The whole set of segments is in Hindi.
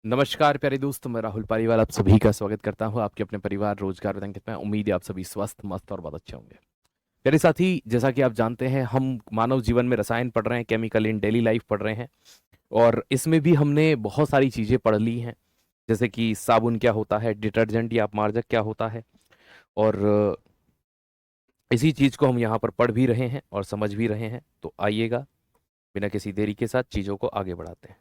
नमस्कार प्यारे दोस्त, मैं राहुल पारीवाल आप सभी का स्वागत करता हूं आपके अपने परिवार रोजगार रंकित में। उम्मीद है आप सभी स्वस्थ मस्त और बहुत अच्छे होंगे। प्यारे साथी, जैसा कि आप जानते हैं, हम मानव जीवन में रसायन पढ़ रहे हैं, केमिकल इन डेली लाइफ पढ़ रहे हैं। और इसमें भी हमने बहुत सारी चीजें पढ़ ली हैं, जैसे कि साबुन क्या होता है, डिटर्जेंट या अपमार्जक क्या होता है। और इसी चीज को हम यहाँ पर पढ़ भी रहे हैं और समझ भी रहे हैं। तो आइएगा, बिना किसी देरी के साथ चीजों को आगे बढ़ाते हैं।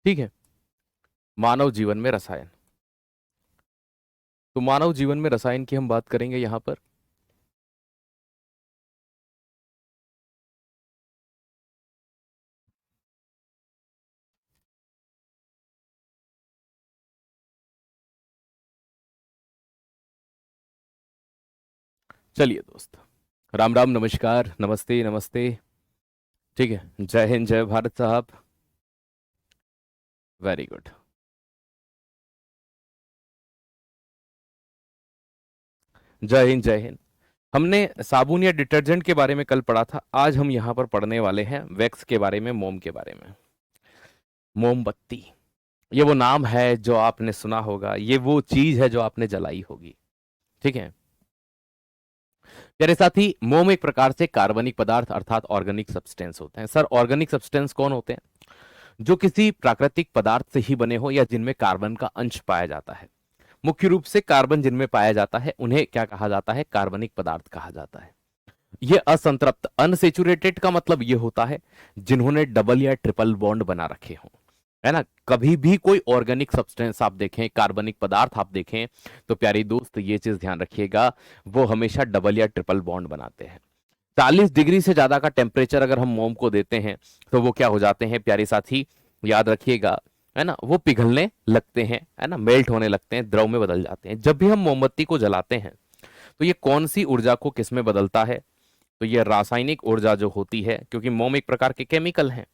ठीक है। मानव जीवन में रसायन। तो मानव जीवन में रसायन की हम बात करेंगे यहाँ पर। चलिए दोस्त, राम राम, नमस्कार, नमस्ते नमस्ते। ठीक है, जय हिंद, जय भारत साहब। Very good. जय हिंद, जय हिंद। हमने साबुन या डिटर्जेंट के बारे में कल पढ़ा था। आज हम यहाँ पर पढ़ने वाले हैं वैक्स के बारे में, मोम के बारे में। मोमबत्ती, ये वो नाम है जो आपने सुना होगा, ये वो चीज है जो आपने जलाई होगी। ठीक है प्यारे साथी, मोम एक प्रकार से कार्बनिक पदार्थ अर्थात ऑर्गेनिक सब्सटेंस होते हैं। सर, ऑर्गेनिक सब्सटेंस कौन होते हैं? जो किसी प्राकृतिक पदार्थ से ही बने हो या जिनमें कार्बन का अंश पाया जाता है। मुख्य रूप से कार्बन जिनमें पाया जाता है उन्हें क्या कहा जाता है? कार्बनिक पदार्थ कहा जाता है। ये असंतृप्त, अनसेचुरेटेड का मतलब ये होता है जिन्होंने डबल या ट्रिपल बॉन्ड बना रखे हों, है ना। कभी भी कोई ऑर्गेनिक सब्सटेंस आप देखें, कार्बनिक पदार्थ आप देखें, तो प्यारी दोस्त ये चीज ध्यान रखिएगा, वो हमेशा डबल या ट्रिपल बॉन्ड बनाते हैं। 40 डिग्री से ज्यादा का टेम्परेचर अगर हम मोम को देते हैं तो वो क्या हो जाते हैं प्यारे साथी? याद रखिएगा, है ना, वो पिघलने लगते हैं, है ना, मेल्ट होने लगते हैं, द्रव में बदल जाते हैं। जब भी हम मोमबत्ती को जलाते हैं तो ये कौन सी ऊर्जा को किस में बदलता है? तो ये रासायनिक ऊर्जा जो होती है, क्योंकि मोम एक प्रकार के केमिकल हैं,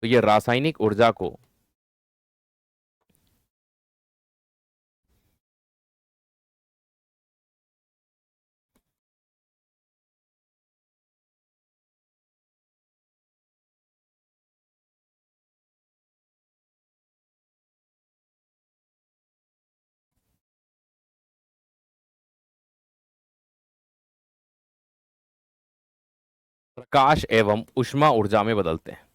तो ये रासायनिक ऊर्जा को प्रकाश एवं ऊष्मा ऊर्जा में बदलते हैं।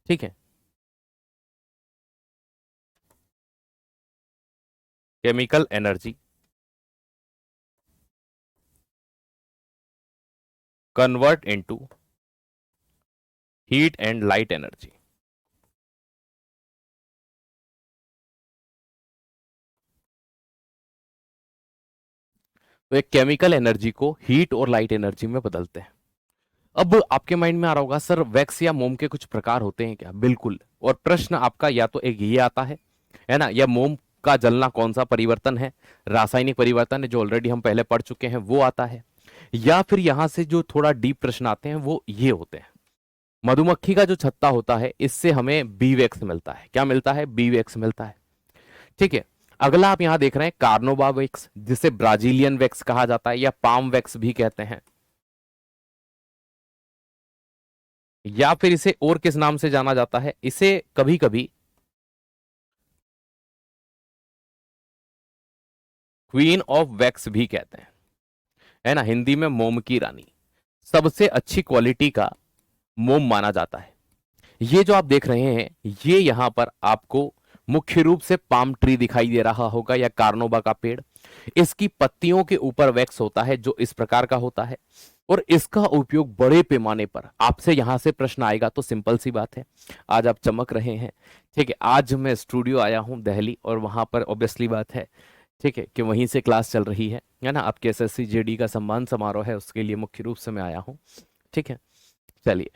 ठीक है, chemical energy convert into heat and light energy. तो एक केमिकल एनर्जी को हीट और लाइट एनर्जी में बदलते हैं। अब आपके माइंड में आ रहा होगा, सर वैक्स या मोम के कुछ प्रकार होते हैं क्या? बिल्कुल। और प्रश्न आपका या तो एक ये आता है ना, या मोम का जलना कौन सा परिवर्तन है, रासायनिक परिवर्तन है जो ऑलरेडी हम पहले पढ़ चुके हैं, वो आता है। या फिर यहां से जो थोड़ा डीप प्रश्न आते हैं वो ये होते हैं, मधुमक्खी का जो छत्ता होता है इससे हमें बी वैक्स मिलता है। क्या मिलता है? बी वैक्स मिलता है। ठीक है। अगला आप यहां देख रहे हैं कार्नोबा वैक्स, जिसे ब्राजीलियन वैक्स कहा जाता है या पाम वैक्स भी कहते हैं, या फिर इसे और किस नाम से जाना जाता है? इसे कभी कभी क्वीन ऑफ वैक्स भी कहते हैं, है ना, हिंदी में मोम की रानी। सबसे अच्छी क्वालिटी का मोम माना जाता है। ये जो आप देख रहे हैं, ये यहां पर आपको मुख्य रूप से पाम ट्री दिखाई दे रहा होगा या कार्नोबा का पेड़। इसकी पत्तियों के ऊपर वैक्स होता है जो इस प्रकार का होता है। और इसका उपयोग बड़े पैमाने पर, आपसे यहां से प्रश्न आएगा तो सिंपल सी बात है, आज आप चमक रहे हैं, ठीक है, आज मैं स्टूडियो आया हूं दिल्ली और वहां पर ऑब्वियसली बात है, ठीक है, कि वहीं से क्लास चल रही है ना, आपके एसएससी जेडी का सम्मान समारोह है, उसके लिए मुख्य रूप से मैं आया हूं, ठीक है। चलिए,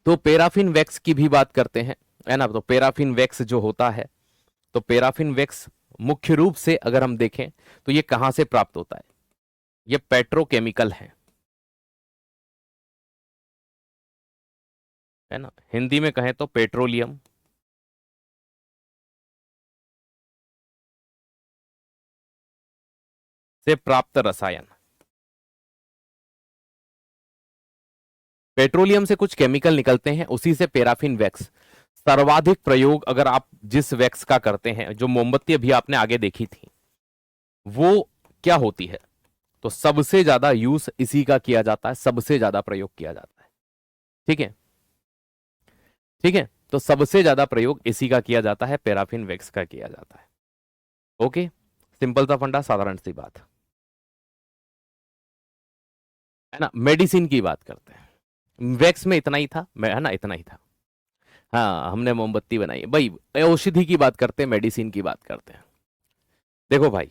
तो पैराफिन वैक्स की भी बात करते हैं, है ना। तो पैराफिन वैक्स जो होता है, तो पैराफिन वैक्स मुख्य रूप से अगर हम देखें तो ये कहां से प्राप्त होता है, ये पेट्रोकेमिकल है ना, हिंदी में कहें तो पेट्रोलियम से प्राप्त रसायन। पेट्रोलियम से कुछ केमिकल निकलते हैं, उसी से पैराफिन वैक्स। सर्वाधिक प्रयोग अगर आप जिस वैक्स का करते हैं, जो मोमबत्ती अभी आपने आगे देखी थी, वो क्या होती है, तो सबसे ज्यादा यूज इसी का किया जाता है, सबसे ज्यादा प्रयोग किया जाता है, ठीक है, ठीक है। तो सबसे ज्यादा प्रयोग इसी का किया जाता है, पैराफिन वैक्स का किया जाता है। ओके, सिंपल सा फंडा, साधारण सी बात है ना। मेडिसिन की बात करते हैं, वैक्स में इतना ही था, है ना, इतना ही था। हाँ, हमने मोमबत्ती बनाई है भाई। औषधि की बात करते हैं, मेडिसिन की बात करते हैं। देखो भाई,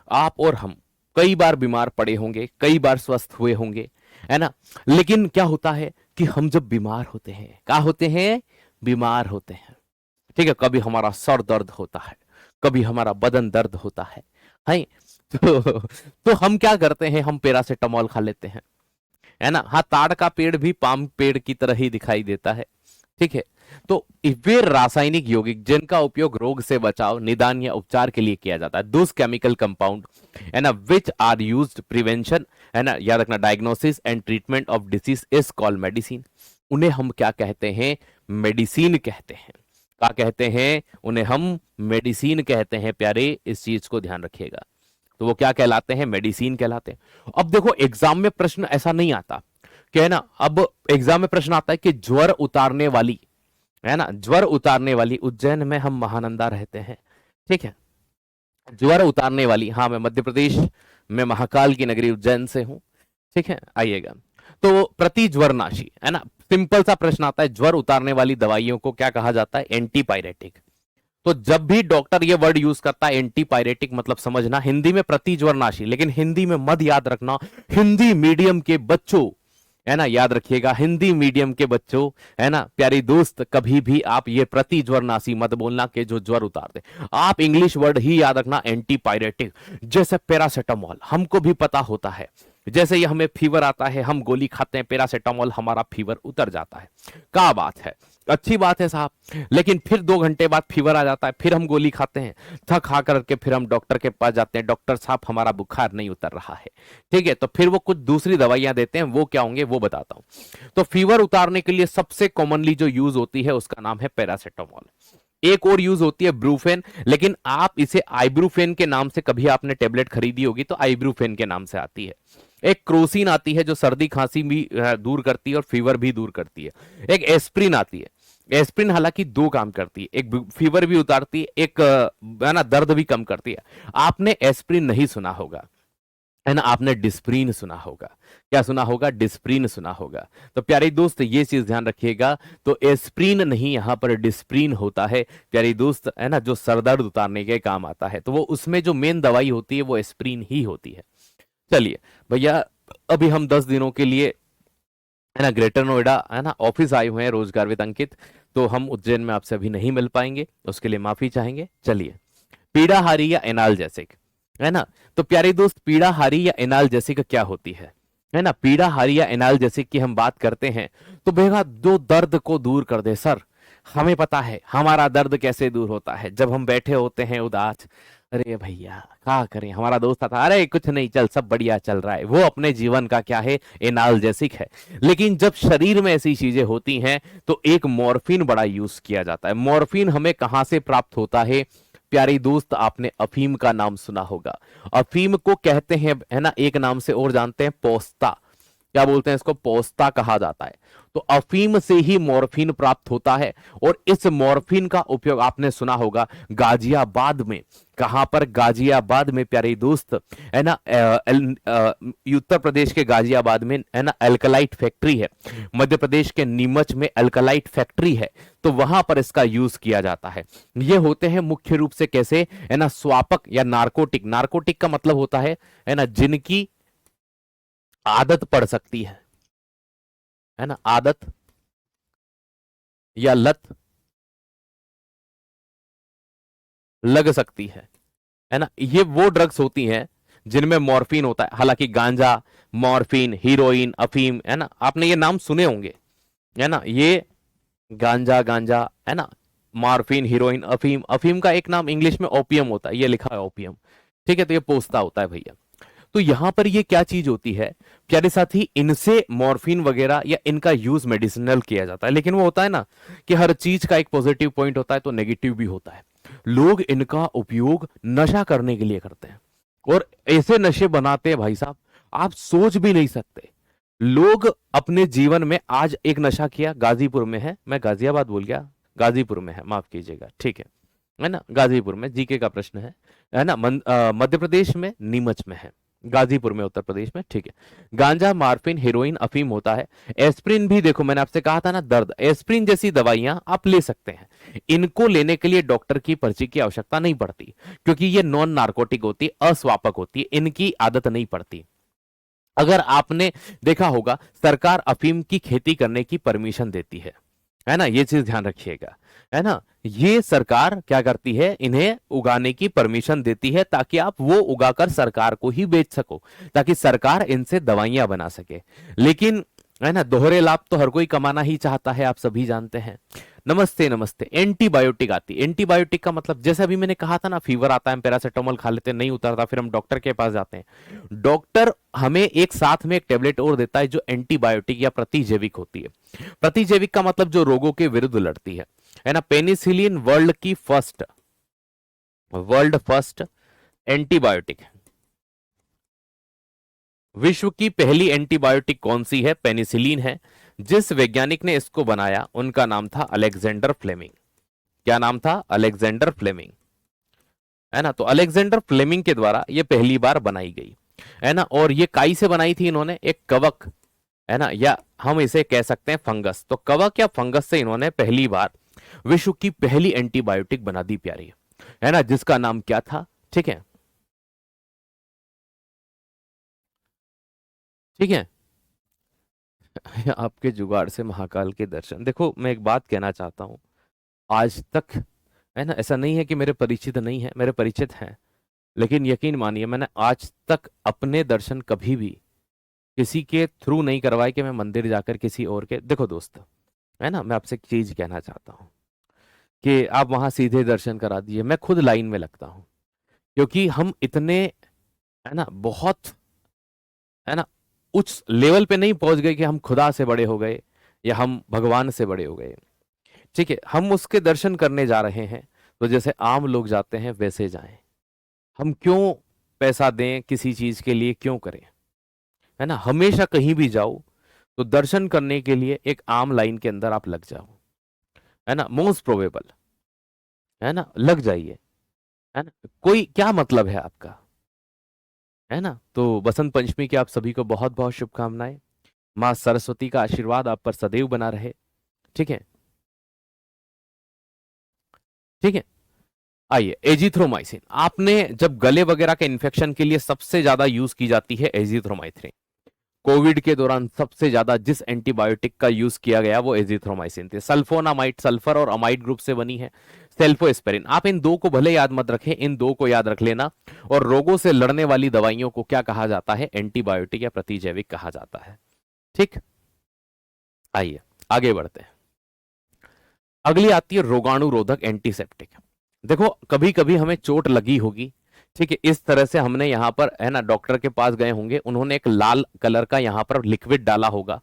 आप और हम कई बार बीमार पड़े होंगे, कई बार स्वस्थ हुए होंगे, है ना। लेकिन क्या होता है कि हम जब बीमार होते हैं, क्या होते हैं, बीमार होते हैं, ठीक है, कभी हमारा सर दर्द होता है, कभी हमारा बदन दर्द होता है तो हम क्या करते हैं, हम पैरासिटामोल खा लेते हैं, है ना। हाँ, ताड़ का पेड़ भी पाम पेड़ की तरह ही दिखाई देता है, ठीक है। तो वे रासायनिक यौगिक जिनका उपयोग रोग से बचाव, निदान या उपचार के लिए किया जाता है, दोस केमिकल कंपाउंड, है ना, विच आर यूज्ड प्रिवेंशन, है ना, याद रखना, diagnosis and treatment of disease is called medicine. उन्हें हम क्या कहते हैं, मेडिसिन कहते हैं। क्या कहते हैं, उन्हें हम मेडिसिन कहते हैं प्यारे, इस चीज को ध्यान रखिएगा। तो वो क्या कहलाते हैं, मेडिसिन कहलाते हैं। अब देखो, एग्जाम में प्रश्न ऐसा नहीं आता, क्या है ना, अब एग्जाम में प्रश्न आता है कि ज्वर उतारने वाली, है ना, ज्वर उतारने वाली, उज्जैन में हम महानंदा रहते हैं, ठीक है, ज्वर उतारने वाली, हाँ, मैं मध्य प्रदेश में महाकाल की नगरी उज्जैन से हूं, ठीक है, आइएगा। तो प्रति ज्वरनाशी, है ना, सिंपल सा प्रश्न आता है, ज्वर उतारने वाली दवाइयों को क्या कहा जाता है, एंटीपायरेटिक। तो जब भी डॉक्टर ये वर्ड यूज करता है एंटीपायरेटिक, मतलब समझना हिंदी में प्रतिज्वरनाशी, लेकिन हिंदी में मत याद रखना, हिंदी मीडियम के बच्चों, है ना, याद रखिएगा, हिंदी मीडियम के बच्चों, है ना, प्यारी दोस्त, कभी भी आप ये प्रतिज्वरनाशी मत बोलना कि जो ज्वर उतार दे। आप इंग्लिश वर्ड ही याद रखना, एंटीपायरेटिक। जैसे पैरासिटामोल हमको भी पता होता है, जैसे ये हमें फीवर आता है, हम गोली खाते हैं पैरासिटामोल, हमारा फीवर उतर जाता है, क्या बात है, अच्छी बात है साहब। लेकिन फिर 2 घंटे बाद फीवर आ जाता है, फिर हम गोली खाते हैं, थक खा करके फिर हम डॉक्टर के पास जाते हैं, डॉक्टर साहब हमारा बुखार नहीं उतर रहा है, ठीक है, तो फिर वो कुछ दूसरी दवाइयां देते हैं, वो क्या होंगे वो बताता हूं। तो फीवर उतारने के लिए सबसे कॉमनली जो यूज होती है उसका नाम है पैरासिटामोल। एक और यूज होती है ब्रूफेन, लेकिन आप इसे आइब्रूफेन के नाम से, कभी आपने टेबलेट खरीदी होगी तो आइब्रूफेन के नाम से आती है। एक क्रोसिन आती है जो सर्दी खांसी भी दूर करती है और फीवर भी दूर करती है। एक एस्प्रिन आती है, एस्प्रिन हालांकि 2 काम करती है, एक फीवर भी उतारती है, एक है ना दर्द भी कम करती है। आपने एस्प्रिन नहीं सुना होगा, है ना, आपने डिस्प्रीन सुना होगा। क्या सुना होगा, डिस्प्रीन सुना होगा। तो प्यारे दोस्त ये चीज ध्यान रखिएगा, तो एस्प्रीन नहीं, यहां पर डिस्प्रीन होता है प्यारे दोस्त, है ना, जो सरदर्द उतारने के काम आता है, तो वो उसमें जो मेन दवाई होती है वो एस्प्रीन ही होती है। चलिए भैया, अभी हम 10 दिनों के लिए, है ना, ग्रेटर नोएडा, है ना, ऑफिस आए हुए हैं रोजगार विद अंकित, तो हम उज्जैन में आपसे अभी नहीं मिल पाएंगे, उसके लिए माफी चाहेंगे। चलिए, पीड़ाहारी या एनाल्जेसिक, है ना, तो प्यारे दोस्त, पीड़ाहारी या एनाल्जेसिक क्या होती है ना, पीड़ाहारी या एनाल्जेसिक की हम बात करते हैं तो भैया, जो दर्द को दूर कर दे सर। हमें पता है हमारा दर्द कैसे दूर होता है, जब हम बैठे होते हैं उदास, अरे भैया क्या करें, हमारा दोस्त था, अरे कुछ नहीं, चल सब बढ़िया चल रहा है, वो अपने जीवन का क्या है, एनाल्जेसिक है। लेकिन जब शरीर में ऐसी चीजें होती हैं तो एक मॉर्फिन बड़ा यूज किया जाता है। मॉर्फिन हमें कहां से प्राप्त होता है प्यारी दोस्त, आपने अफीम का नाम सुना होगा। अफीम को कहते हैं, है ना, एक नाम से और जानते हैं, पोस्ता। क्या बोलते हैं इसको, पोस्ता कहा जाता है। तो अफीम से ही मॉर्फिन प्राप्त होता है, और इस मॉर्फिन का उपयोग आपने सुना होगा गाजियाबाद में। कहां पर, गाजियाबाद में प्यारे दोस्त, है ना, उत्तर प्रदेश के गाजियाबाद में, है ना, अल्कलाइट फैक्ट्री है। मध्य प्रदेश के नीमच में अल्कलाइट फैक्ट्री है, तो वहां पर इसका यूज किया जाता है। ये होते हैं मुख्य रूप से कैसे, है ना, स्वापक या नार्कोटिक। नार्कोटिक का मतलब होता है ना, जिनकी आदत पड़ सकती है ना, आदत या लत लग सकती है ना। ये वो ड्रग्स होती हैं जिनमें मॉर्फिन होता है। हालांकि गांजा, मॉर्फिन, हीरोइन, अफीम, है ना, आपने ये नाम सुने होंगे, है ना, ये गांजा, गांजा, है ना, मॉर्फिन, हीरोइन, अफीम। अफीम का एक नाम इंग्लिश में ओपियम होता है, ये लिखा है ओपियम, ठीक है, तो ये पोस्ता होता है भैया। तो यहां पर ये क्या चीज होती है प्यारे साथी, इनसे मॉर्फिन वगैरह या इनका यूज मेडिसिनल किया जाता है। लेकिन वो होता है ना कि हर चीज का एक पॉजिटिव पॉइंट होता है तो नेगेटिव भी होता है। लोग इनका उपयोग नशा करने के लिए करते हैं, और ऐसे नशे बनाते हैं भाई साहब, आप सोच भी नहीं सकते। लोग अपने जीवन में, आज एक नशा किया, गाजीपुर में है, मैं गाजियाबाद बोल गया, गाजीपुर में है, माफ कीजिएगा, ठीक है ना, गाजीपुर में, जीके का प्रश्न है ना, मध्य प्रदेश में नीमच में है, गाजीपुर में उत्तर प्रदेश में, ठीक है। गांजा, मार्फिन, हेरोइन, अफीम होता है। एस्प्रिन भी, देखो मैंने आपसे कहा था ना, दर्द, एस्प्रिन जैसी दवाइयां आप ले सकते हैं। इनको लेने के लिए डॉक्टर की पर्ची की आवश्यकता नहीं पड़ती, क्योंकि ये नॉन नार्कोटिक होती है, अस्वापक होती है, इनकी आदत नहीं पड़ती। अगर आपने देखा होगा, सरकार अफीम की खेती करने की परमिशन देती है ना, ये चीज ध्यान रखिएगा, है ना। ये सरकार क्या करती है, इन्हें उगाने की परमिशन देती है, ताकि आप वो उगाकर सरकार को ही बेच सको, ताकि सरकार इनसे दवाइयां बना सके। लेकिन, है ना, दोहरे लाभ तो हर कोई कमाना ही चाहता है, आप सभी जानते हैं। नमस्ते नमस्ते। एंटीबायोटिक आती है, एंटीबायोटिक का मतलब, जैसे अभी मैंने कहा था ना, फीवर आता है, हम पैरासिटामोल खा लेते हैं, नहीं उतरता, फिर हम डॉक्टर के पास जाते हैं। डॉक्टर हमें एक साथ में एक टेबलेट और देता है जो एंटीबायोटिक या प्रतिजैविक होती है। प्रतिजैविक का मतलब जो रोगों के विरुद्ध लड़ती है ना। पेनिसिलिन वर्ल्ड फर्स्ट एंटीबायोटिक है। विश्व की पहली एंटीबायोटिक कौन सी है, पेनिसिलिन है। जिस वैज्ञानिक ने इसको बनाया उनका नाम था अलेक्जेंडर फ्लेमिंग। क्या नाम था, अलेक्जेंडर फ्लेमिंग, है ना। तो अलेक्जेंडर फ्लेमिंग के द्वारा ये पहली बार बनाई गई, है ना। और ये काई से बनाई थी इन्होंने, एक कवक, है ना, या हम इसे कह सकते हैं फंगस। तो कवक या फंगस से इन्होंने पहली बार विश्व की पहली एंटीबायोटिक बना दी प्यारी, है ना, जिसका नाम क्या था, ठीक है, ठीक है। आपके जुगाड़ से महाकाल के दर्शन। देखो मैं एक बात कहना चाहता हूं, आज तक, है ना, ऐसा नहीं है कि मेरे परिचित नहीं है, मेरे परिचित हैं, लेकिन यकीन मानिए मैंने आज तक अपने दर्शन कभी भी किसी के थ्रू नहीं करवाए कि मैं मंदिर जाकर किसी और के। देखो दोस्त, है ना, मैं आपसे एक चीज कहना चाहता हूं कि आप वहां सीधे दर्शन करा दिए, मैं खुद लाइन में लगता हूं, क्योंकि हम इतने, है ना, बहुत, है ना, उस लेवल पे नहीं पहुंच गए कि हम खुदा से बड़े हो गए या हम भगवान से बड़े हो गए, ठीक है। हम उसके दर्शन करने जा रहे हैं, तो जैसे आम लोग जाते हैं वैसे जाएं। हम क्यों पैसा दें किसी चीज के लिए, क्यों करें, है ना। हमेशा कहीं भी जाओ तो दर्शन करने के लिए एक आम लाइन के अंदर आप लग जाओ, है ना, मोस्ट प्रोबेबल, है ना, लग जाइए, है ना। कोई क्या मतलब है आपका, है ना। तो बसंत पंचमी की आप सभी को बहुत बहुत शुभकामनाएं। माँ सरस्वती का आशीर्वाद आप पर सदैव बना रहे, ठीक है, ठीक है। आइए, एजिथ्रोमाइसिन, आपने जब गले वगैरह के इन्फेक्शन के लिए सबसे ज्यादा यूज की जाती है एजिथ्रोमाइसिन। कोविड के दौरान सबसे ज्यादा जिस एंटीबायोटिक का यूज किया गया वो एजिथ्रोमाइसिन थे। सल्फोनामाइड, सल्फर और अमाइड ग्रुप से बनी है। सेल्फोस्पेरिन, आप इन दो को भले याद मत रखें, इन दो को याद रख लेना। और रोगों से लड़ने वाली दवाइयों को क्या कहा जाता है, एंटीबायोटिक या प्रतिजैविक कहा जाता है, ठीक। आइए आगे बढ़ते हैं। अगली आती है रोगाणुरोधक एंटीसेप्टिक। देखो कभी कभी हमें चोट लगी होगी, ठीक है, इस तरह से हमने यहां पर, है ना, डॉक्टर के पास गए होंगे, उन्होंने एक लाल कलर का यहां पर लिक्विड डाला होगा,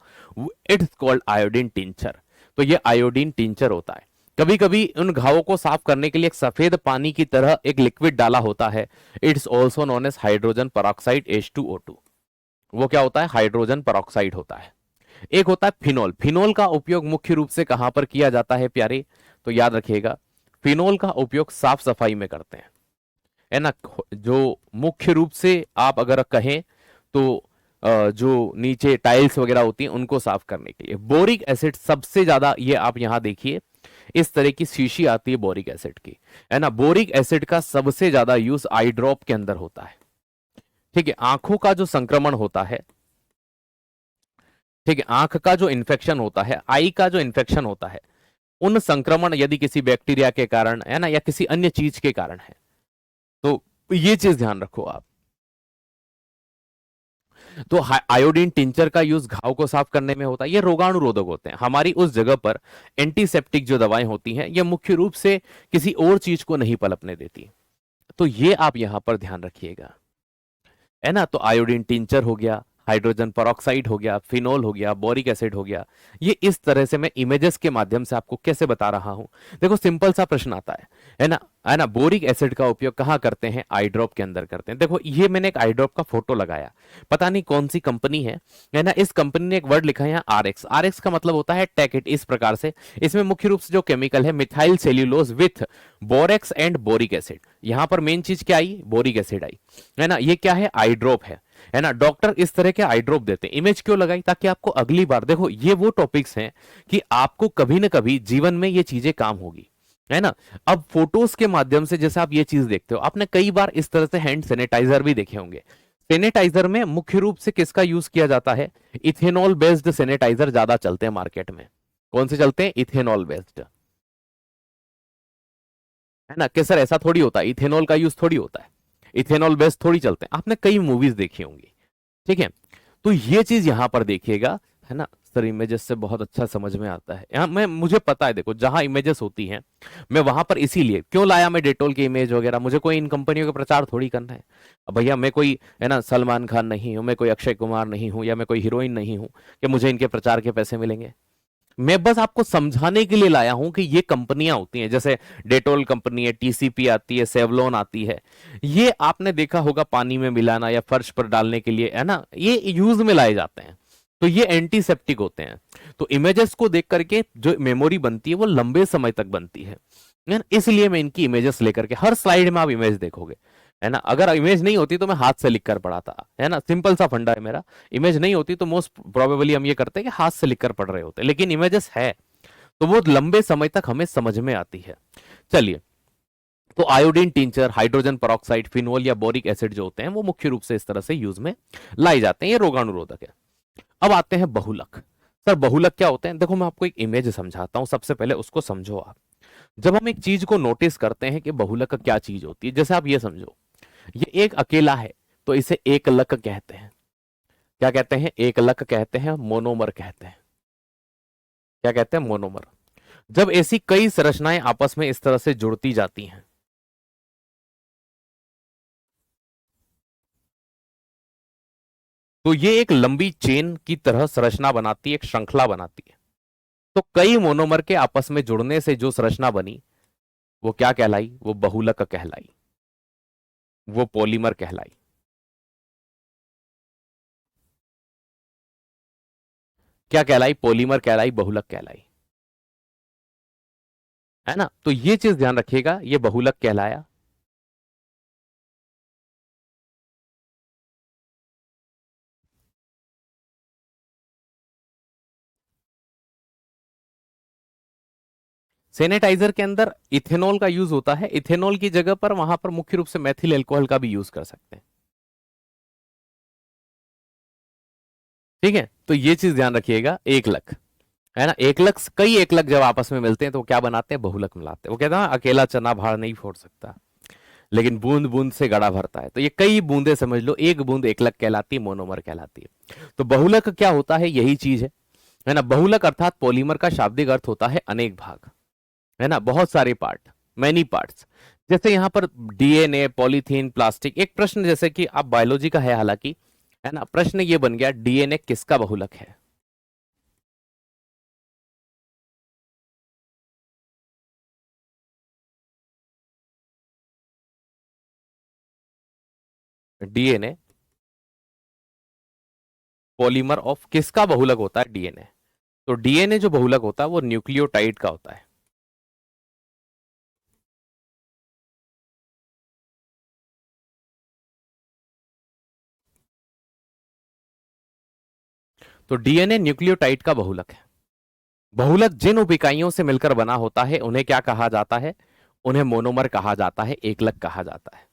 इट्स कॉल्ड आयोडीन टिंचर। तो ये आयोडीन टिंचर होता है। कभी कभी उन घावों को साफ करने के लिए एक सफेद पानी की तरह एक लिक्विड डाला होता है, it's also known as hydrogen peroxide H2O2। वो क्या होता है, हाइड्रोजन परऑक्साइड होता है। एक होता है फिनोल। फिनोल का उपयोग मुख्य रूप से कहां पर किया जाता है प्यारे, तो याद रखिएगा, फिनोल का उपयोग साफ सफाई में करते हैं, है ना। जो मुख्य रूप से आप अगर कहें तो जो नीचे टाइल्स वगैरह होती हैं उनको साफ करने के लिए। बोरिक एसिड सबसे ज्यादा, ये आप यहां देखिए, इस तरह की शीशी आती है बोरिक एसिड की, है ना। बोरिक एसिड का सबसे ज्यादा यूज आई ड्रॉप के अंदर होता है। ठीक है, आंखों का जो संक्रमण होता है, ठीक है, आंख का जो इन्फेक्शन होता है, आई का जो इन्फेक्शन होता है, उन संक्रमण यदि किसी बैक्टीरिया के कारण, है ना, या किसी अन्य चीज के कारण है, तो ये चीज ध्यान रखो आप। तो आयोडीन टिंचर का यूज घाव को साफ करने में होता है। ये रोगाणुरोधक होते हैं, हमारी उस जगह पर एंटीसेप्टिक जो दवाएं होती हैं, ये मुख्य रूप से किसी और चीज को नहीं पनपने देती। तो ये आप यहां पर ध्यान रखिएगा, है ना। तो आयोडीन टिंचर हो गया, हाइड्रोजन पेरोक्साइड हो गया, फिनोल हो गया, बोरिक एसिड हो गया। ये इस तरह से मैं इमेजेस के माध्यम से आपको कैसे बता रहा हूं। देखो सिंपल सा प्रश्न आता है ना, है ना। बोरिक एसिड का उपयोग कहां करते हैं, आई ड्रॉप के अंदर करते हैं। देखो ये मैंने एक आई ड्रॉप का फोटो लगाया, पता नहीं कौन सी कंपनी है ना। इस कंपनी ने एक वर्ड लिखा है यहाँ आरएक्स। आरएक्स का मतलब होता है टेक इट, इस प्रकार से। इसमें मुख्य रूप से जो केमिकल है methyl cellulose with borax and boric acid. यहां पर मेन चीज क्या आई, बोरिक एसिड आई, है ना। ये क्या है, आई ड्रॉप है ना। डॉक्टर इस तरह के आई ड्रॉप देते हैं। इमेज क्यों लगाई, ताकि आपको अगली बार, देखो ये वो टॉपिक्स हैं कि आपको कभी ना कभी जीवन में ये चीजें काम होगी, है ना। अब फोटोज के माध्यम से जैसे आप ये चीज देखते हो, आपने कई बार इस तरह से हैंड सैनिटाइजर भी देखे होंगे। सैनिटाइजर में मुख्य रूप से किसका यूज किया जाता है, इथेनॉल बेस्ड सैनिटाइजर ज्यादा चलते हैं मार्केट में। कौन से चलते हैं, इथेनॉल बेस्ड, है ना। कि सर ऐसा थोड़ी होता है, इथेनॉल का यूज थोड़ी होता है, इथेनॉल बेस्ड थोड़ी चलते हैं। आपने कई मूवीज देखी होंगी, ठीक है। तो ये चीज यहां पर देखिएगा, है ना। सर इमेजेस से बहुत अच्छा समझ में आता है, यहाँ मैं, मुझे पता है, देखो जहां इमेजेस होती हैं मैं वहां पर, इसीलिए क्यों लाया मैं डेटोल की इमेज वगैरह, मुझे कोई इन कंपनियों का प्रचार थोड़ी करना है। अब भैया मैं कोई, है ना, सलमान खान नहीं हूं, मैं कोई अक्षय कुमार नहीं हूं, या मैं कोई हीरोइन नहीं हूं कि मुझे इनके प्रचार के पैसे मिलेंगे। मैं बस आपको समझाने के लिए लाया हूं कि ये कंपनियां होती हैं, जैसे डेटोल कंपनी है, टीसीपी आती है, सेवलॉन आती है। ये आपने देखा होगा पानी में मिलाना या फर्श पर डालने के लिए, है ना, ये यूज में लाए जाते हैं। तो ये एंटीसेप्टिक होते हैं। तो इमेजेस को देख करके जो मेमोरी बनती है वो लंबे समय तक बनती है ना? इसलिए मैं इनकी इमेजेस लेकर के, हर स्लाइड में आप इमेज देखोगे, है ना। अगर इमेज नहीं होती तो मैं हाथ से लिख कर पढ़ाता, है ना, सिंपल सा फंडा है मेरा। इमेज नहीं होती तो मोस्ट प्रोबेबली हम ये करते हैं कि हाथ से लिखकर पढ़ रहे होते हैं, लेकिन इमेजेस है तो वो लंबे समय तक हमें समझ में आती है। चलिए, तो iodine tincture, hydrogen peroxide, phenol या बोरिक एसिड जो होते हैं वो मुख्य रूप से इस तरह से यूज में लाए जाते हैं, ये रोगाणुरोधक है। अब आते हैं बहुलक। सर बहुलक क्या होते हैं, देखो मैं आपको एक इमेज समझाता हूं, सबसे पहले उसको समझो आप। जब हम एक चीज को नोटिस करते हैं कि बहुलक क्या चीज होती है, जैसे आप ये समझो, ये एक अकेला है तो इसे एक लक कहते हैं। क्या कहते हैं, एक लक कहते हैं, मोनोमर कहते हैं। क्या कहते हैं, मोनोमर। जब ऐसी कई संरचनाएं आपस में इस तरह से जुड़ती जाती हैं, तो ये एक लंबी चेन की तरह संरचना बनाती है, एक श्रृंखला बनाती है। तो कई मोनोमर के आपस में जुड़ने से जो संरचना बनी, वो क्या कहलाई, वो बहुलक कहलाई, वो पॉलीमर कहलाई। क्या कहलाई, पॉलीमर कहलाई, बहुलक कहलाई, है ना। तो ये चीज ध्यान रखिएगा, ये बहुलक कहलाया। सैनिटाइजर के अंदर इथेनॉल का यूज होता है, इथेनॉल की जगह पर वहां पर मुख्य रूप से मैथिल एल्कोहल का भी यूज कर सकते हैं, ठीक है। तो ये चीज ध्यान रखिएगा, एक लक, है ना। एक लक, कई एक लक जब आपस में मिलते हैं तो क्या बनाते हैं, बहुलक मिलाते हैं। वो कहता है अकेला चना भार नहीं फोड़ सकता, लेकिन बूंद बूंद से गड़ा भरता है। तो ये कई बूंदे समझ लो, एक बूंद एक लक कहलाती है, मोनोमर कहलाती है। तो बहुलक क्या होता है, यही चीज है ना। बहुलक अर्थात पॉलीमर का शाब्दिक अर्थ होता है अनेक भाग, है ना, बहुत सारे पार्ट, मैनी पार्ट्स। जैसे यहां पर डीएनए, पॉलीथीन, प्लास्टिक। एक प्रश्न जैसे कि आप बायोलॉजी का है हालांकि, है ना, प्रश्न ये बन गया, डीएनए किसका बहुलक है। डीएनए पॉलीमर ऑफ किसका बहुलक होता है? डीएनए। तो डीएनए जो बहुलक होता है वो न्यूक्लियोटाइड का होता है। तो डीएनए न्यूक्लियोटाइड का बहुलक है। बहुलक जिन उप इकाइयों से मिलकर बना होता है उन्हें क्या कहा जाता है? उन्हें मोनोमर कहा जाता है, एकलक कहा जाता है।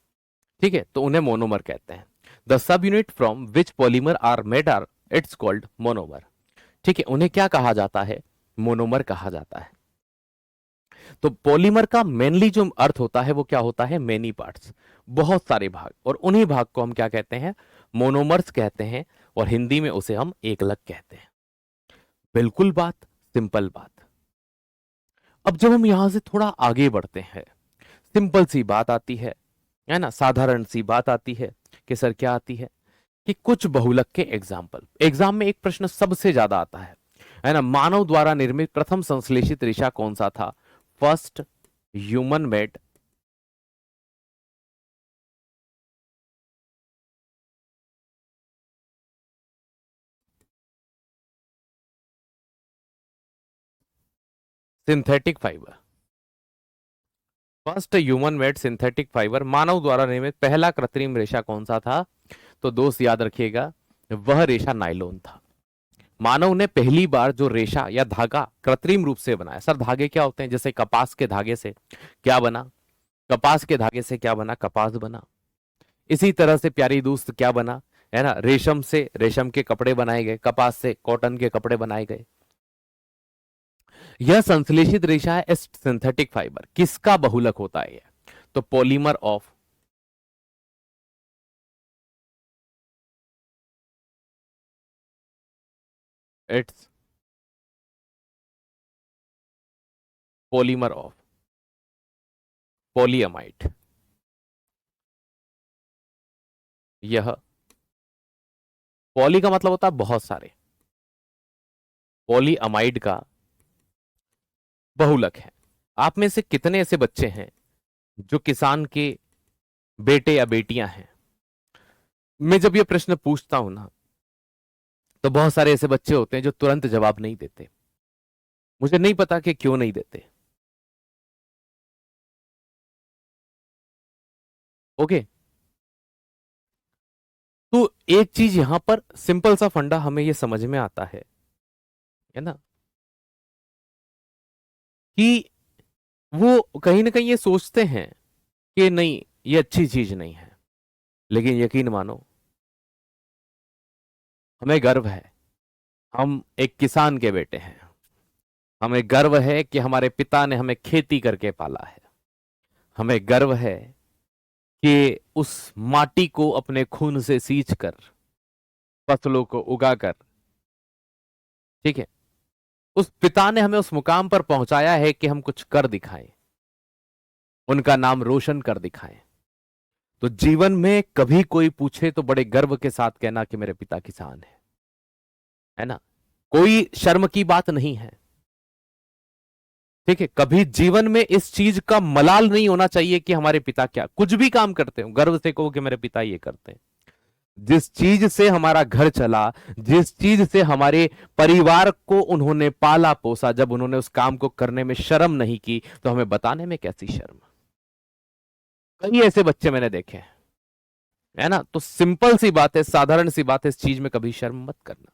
ठीक है, तो उन्हें मोनोमर कहते हैं। The sub unit from which polymer are made are it's called monomer. ठीक है, उन्हें क्या कहा जाता है? मोनोमर कहा जाता है। तो पॉलीमर का मेनली जो अर्थ होता है वो क्या होता है? मेनी पार्ट्स, बहुत सारे भाग, और उन्हीं भाग को हम क्या कहते हैं? मोनोमर्स कहते हैं, और हिंदी में उसे हम एकलक कहते हैं। बिल्कुल बात, सिंपल बात। अब जब हम यहां से थोड़ा आगे बढ़ते हैं, सिंपल सी बात आती है ना, साधारण सी बात आती है कि सर क्या आती है कि कुछ बहुलक के एग्जाम्पल। एग्जाम में एक प्रश्न सबसे ज्यादा आता है ना, मानव द्वारा निर्मित प्रथम संश्लेषित रेशा कौन सा था? First human made synthetic fibre. First human made synthetic fibre, मानव द्वारा निर्मित पहला कृत्रिम रेशा कौन सा था? तो दोस्त याद रखिएगा, वह रेशा नायलॉन था। मानव ने पहली बार जो रेशा या धागा कृत्रिम रूप से बनाया। सर धागे क्या होते हैं? जैसे कपास के धागे से क्या बना? कपास के धागे से क्या बना? कपास बना। इसी तरह से प्यारी दोस्त क्या बना? है ना, रेशम से रेशम के कपड़े बनाए गए, कपास से कॉटन के कपड़े बनाए गए। यह संश्लेषित रेशा है इस सिंथेटिक फाइबर, किसका बहुलक होता है? तो polymer of its polymer of polyamide. यह पॉली का मतलब होता है बहुत सारे, पॉलीअमाइड का बहुलक है। आप में से कितने ऐसे बच्चे हैं जो किसान के बेटे या बेटियां हैं? मैं जब ये प्रश्न पूछता हूं ना, तो बहुत सारे ऐसे बच्चे होते हैं जो तुरंत जवाब नहीं देते। मुझे नहीं पता कि क्यों नहीं देते। ओके, तो एक चीज यहां पर सिंपल सा फंडा हमें ये समझ में आता है ना, कि वो कहीं ना कहीं ये सोचते हैं कि नहीं ये अच्छी चीज नहीं है, लेकिन यकीन मानो हमें गर्व है, हम एक किसान के बेटे हैं। हमें गर्व है कि हमारे पिता ने हमें खेती करके पाला है। हमें गर्व है कि उस माटी को अपने खून से सींच कर, फसलों को उगाकर, ठीक है, उस पिता ने हमें उस मुकाम पर पहुंचाया है कि हम कुछ कर दिखाएं, उनका नाम रोशन कर दिखाएं। तो जीवन में कभी कोई पूछे तो बड़े गर्व के साथ कहना कि मेरे पिता किसान है ना, कोई शर्म की बात नहीं है। ठीक है, कभी जीवन में इस चीज का मलाल नहीं होना चाहिए कि हमारे पिता क्या कुछ भी काम करते हो, गर्व से कहो कि मेरे पिता ये करते हैं। जिस चीज से हमारा घर चला, जिस चीज से हमारे परिवार को उन्होंने पाला पोसा, जब उन्होंने उस काम को करने में शर्म नहीं की तो हमें बताने में कैसी शर्म? कई ऐसे बच्चे मैंने देखे हैं, है ना। तो सिंपल सी बात है, साधारण सी बात है, इस चीज में कभी शर्म मत करना।